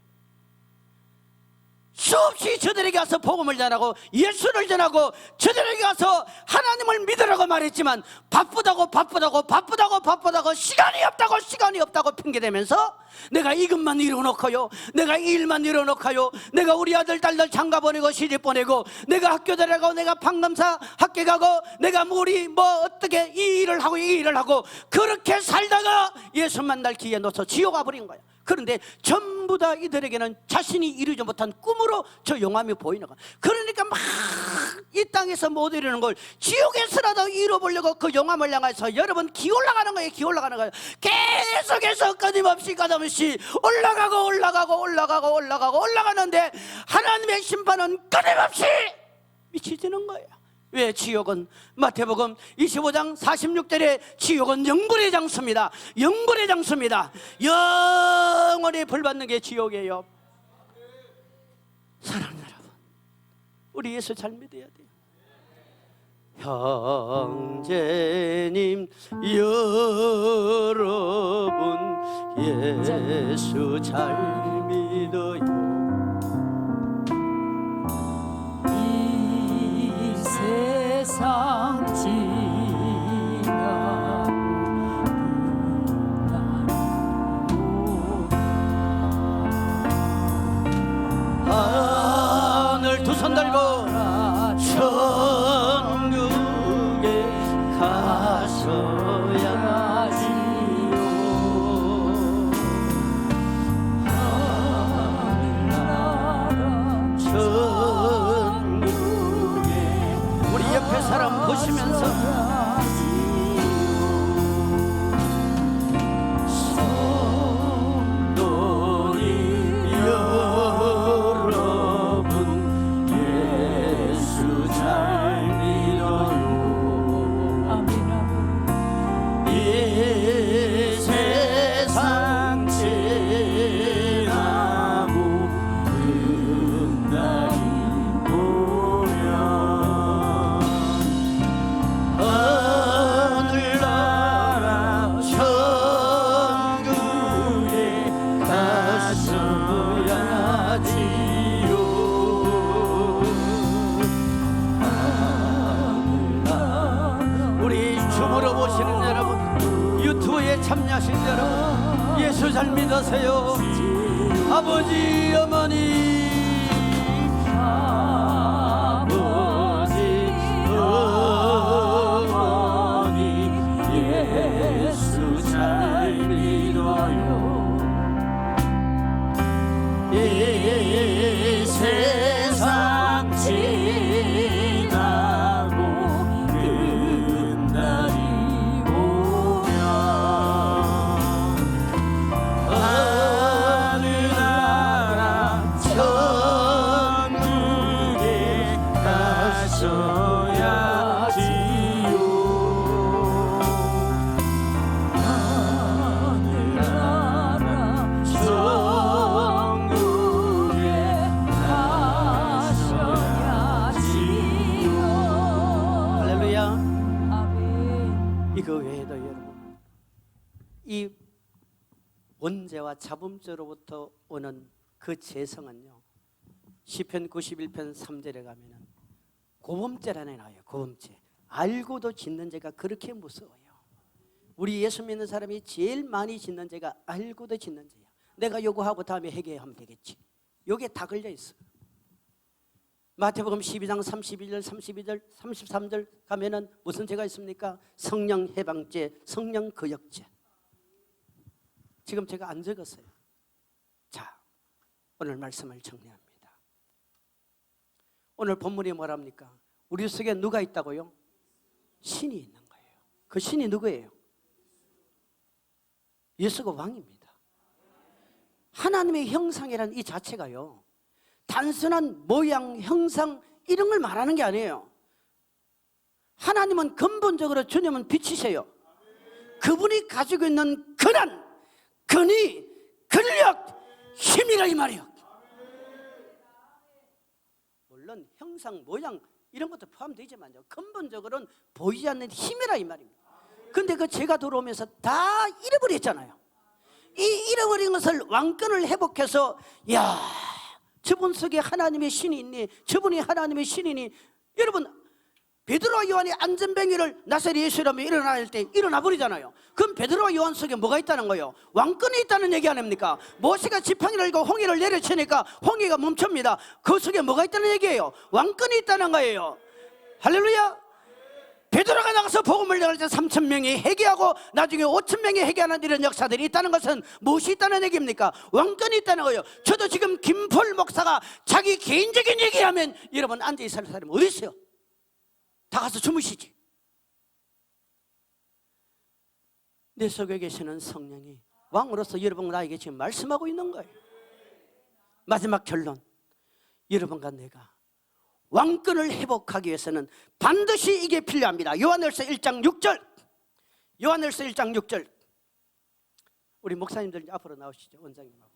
A: 수없이 저들에게 가서 복음을 전하고 예수를 전하고 저들에게 가서 하나님을 믿으라고 말했지만 바쁘다고 시간이 없다고 핑계대면서 내가 이것만 이뤄놓고요, 내가 이 일만 이뤄놓고요, 내가 우리 아들 딸들 장가 보내고 시집 보내고 내가 학교 다니고 내가 판검사 학교 가고 내가 우리 어떻게 이 일을 하고 그렇게 살다가 예수 만날 기회 놓쳐 지옥 와버린 거야. 그런데 전부 다 이들에게는 자신이 이루지 못한 꿈으로 저 용암이 보이는 거야. 그러니까 막 이 땅에서 못 이루는 걸 지옥에서라도 이뤄보려고 그 용암을 향해서 여러분 기어올라가는 거예요. 계속해서 끊임없이 올라가는데 하나님의 심판은 끊임없이 미치지는 거예요. 왜? 지옥은 마태복음 25장 46절에 지옥은 영불의 장소입니다. 영원히 벌받는 게 지옥이에요. 사랑하는 여러분, 우리 예수 잘 믿어야 돼요. 형제님 여러분, 예수 잘 믿어요.
B: 세상 지나고
A: 하늘 두 손 들고 천국에 가서야지요. 천국에 우리 옆에 사람 보시면서 참여하신 여러분, 예수 잘 믿으세요. 아버지 어머니 예수 잘 믿어요. 이 세상 지나고 끝날이 하늘나라 이거 외에도 여러분, 이 원죄와 잡음죄로부터 오는 그 죄성은요, 시편 91편 3절에 가면은 고범죄라는 나와요. 고범죄. 알고도 짓는 죄가 그렇게 무서워요. 우리 예수 믿는 사람이 제일 많이 짓는 죄가 알고도 짓는 죄야. 내가 요구하고 다음에 회개하면 되겠지. 요게 다 걸려 있어. 마태복음 12장 32절, 32절, 33절 가면은 무슨 죄가 있습니까? 성령 해방죄, 성령 거역죄. 지금 제가 안 적었어요. 자, 오늘 말씀을 정리합니다. 오늘 본문이 뭐랍니까? 우리 속에 누가 있다고요? 신이 있는 거예요. 그 신이 누구예요? 예수가 왕입니다. 하나님의 형상이라는 이 자체가요, 단순한 모양, 형상 이런 걸 말하는 게 아니에요. 하나님은 근본적으로 주님은 빛이세요. 그분이 가지고 있는 권한, 권위, 권력, 힘이라 이 말이에요. 물론 형상, 모양 이런 것도 포함되지만요, 근본적으로는 보이지 않는 힘이라 이 말입니다. 근데 그 죄가 들어오면서 다 잃어버렸잖아요. 이 잃어버린 것을 왕권을 회복해서, 야, 저분 속에 하나님의 신이 있니? 저분이 하나님의 신이니? 여러분, 베드로와 요한이 안전뱅이를 나사렛 예수라면 일어날 때 일어나 버리잖아요. 그럼 베드로와 요한 속에 뭐가 있다는 거예요? 왕권이 있다는 얘기 아닙니까? 모세가 지팡이를 들고 홍해를 내려치니까 홍해가 멈춥니다. 그 속에 뭐가 있다는 얘기예요? 왕권이 있다는 거예요. 할렐루야. 베드로가 나가서 복음을 전할 때 3,000명이 회개하고 나중에 5,000명이 회개하는 이런 역사들이 있다는 것은 무엇이 있다는 얘기입니까? 왕권이 있다는 거예요. 저도 지금 김폴 목사가 자기 개인적인 얘기하면 여러분 앉아있을 사람이 어디 있어요? 다 가서 주무시지. 내 속에 계시는 성령이 왕으로서 여러분 나에게 지금 말씀하고 있는 거예요. 마지막 결론, 여러분과 내가 왕권을 회복하기 위해서는 반드시 이게 필요합니다. 요한일서 1장 6절, 요한일서 1장 6절. 우리 목사님들 앞으로 나오시죠. 원장님하고.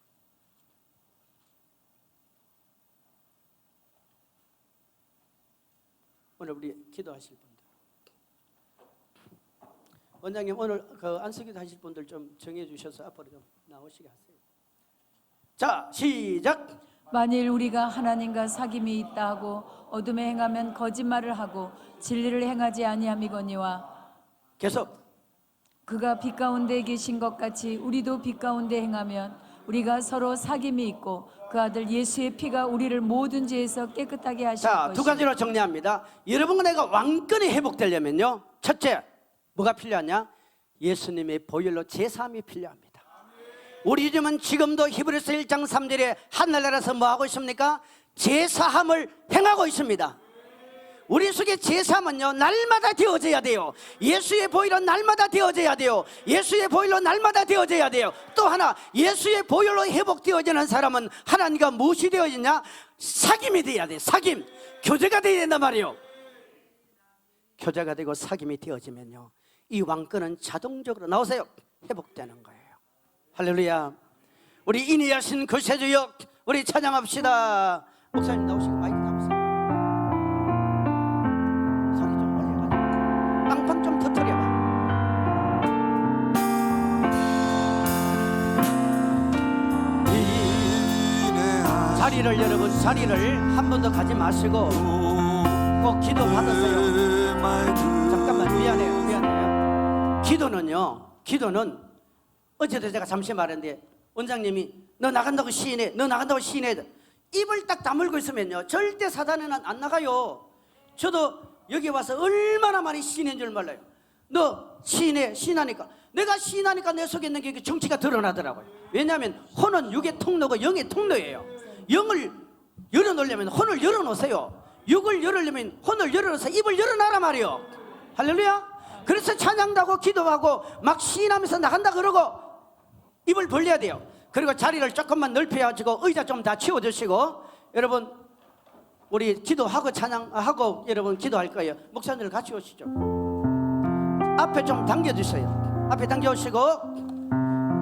A: 오늘 우리 기도하실 분들, 원장님 오늘 그 안수기도 하실 분들 좀 정해 주셔서 앞으로 좀 나오시게 하세요. 자, 시작.
B: 만일 우리가 하나님과 사귐이 있다 하고 어둠에 행하면 거짓말을 하고 진리를 행하지 아니함이거니와,
A: 계속.
B: 그가 빛 가운데 계신 것 같이 우리도 빛 가운데 행하면 우리가 서로 사귐이 있고 그 아들 예수의 피가 우리를 모든 죄에서 깨끗하게 하실
A: 자,
B: 것이다.
A: 두 가지로 정리합니다. 여러분과 내가 왕권이 회복되려면요, 첫째 뭐가 필요하냐? 예수님의 보혈로 제사함이 필요합니다. 우리 집은 지금도 히브리서 1장 3절에 하늘나라에서 뭐하고 있습니까? 제사함을 행하고 있습니다. 우리 속에 제사함은요, 날마다 되어져야 돼요. 예수의 보혈은 날마다 되어져야 돼요. 예수의 보혈로 날마다 되어져야 돼요. 또 하나, 예수의 보혈로 회복되어지는 사람은 하나님과 무엇이 되어지냐? 사귐이 돼야 돼. 사귐, 교제가 돼야 된단 말이에요. 교제가 되고 사귐이 되어지면요, 이 왕권은 자동적으로 나오세요, 회복되는 거예요. 할렐루야. 우리 인이하신 구세주여, 우리 찬양합시다. 목사님 나오시고 마이크 잡으세요. 소리 좀 올려가지고 빵빵 좀 터뜨려봐. 자리를, 여러분 자리를 한 번도 가지 마시고 꼭 기도 받으세요. 잠깐만, 미안해요. 기도는 어제도 제가 잠시 말했는데, 원장님이 너 나간다고 시인해, 너 나간다고 시인해, 입을 딱 다물고 있으면요, 절대 사단에는 안 나가요. 저도 여기 와서 얼마나 많이 시인한 줄 몰라요. 너 시인해, 시인하니까, 내가 시인하니까 내 속에 있는 게 정치가 드러나더라고요. 왜냐하면 혼은 육의 통로고 영의 통로예요. 영을 열어놓으려면 혼을 열어놓으세요. 육을 열으려면 혼을 열어놓으세요. 입을 열어놔라 말이요. 할렐루야. 그래서 찬양도 하고 기도하고 막 시인하면서 나간다 그러고 입을 벌려야 돼요. 그리고 자리를 조금만 넓혀가지고 의자 좀 다 치워주시고, 여러분 우리 기도하고 찬양하고 여러분 기도할 거예요. 목사님들 같이 오시죠. 앞에 좀 당겨주세요. 앞에 당겨오시고,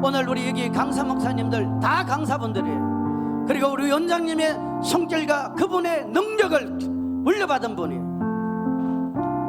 A: 오늘 우리 여기 강사 목사님들 다 강사분들이에요. 그리고 우리 원장님의 성결과 그분의 능력을 물려받은 분이에요.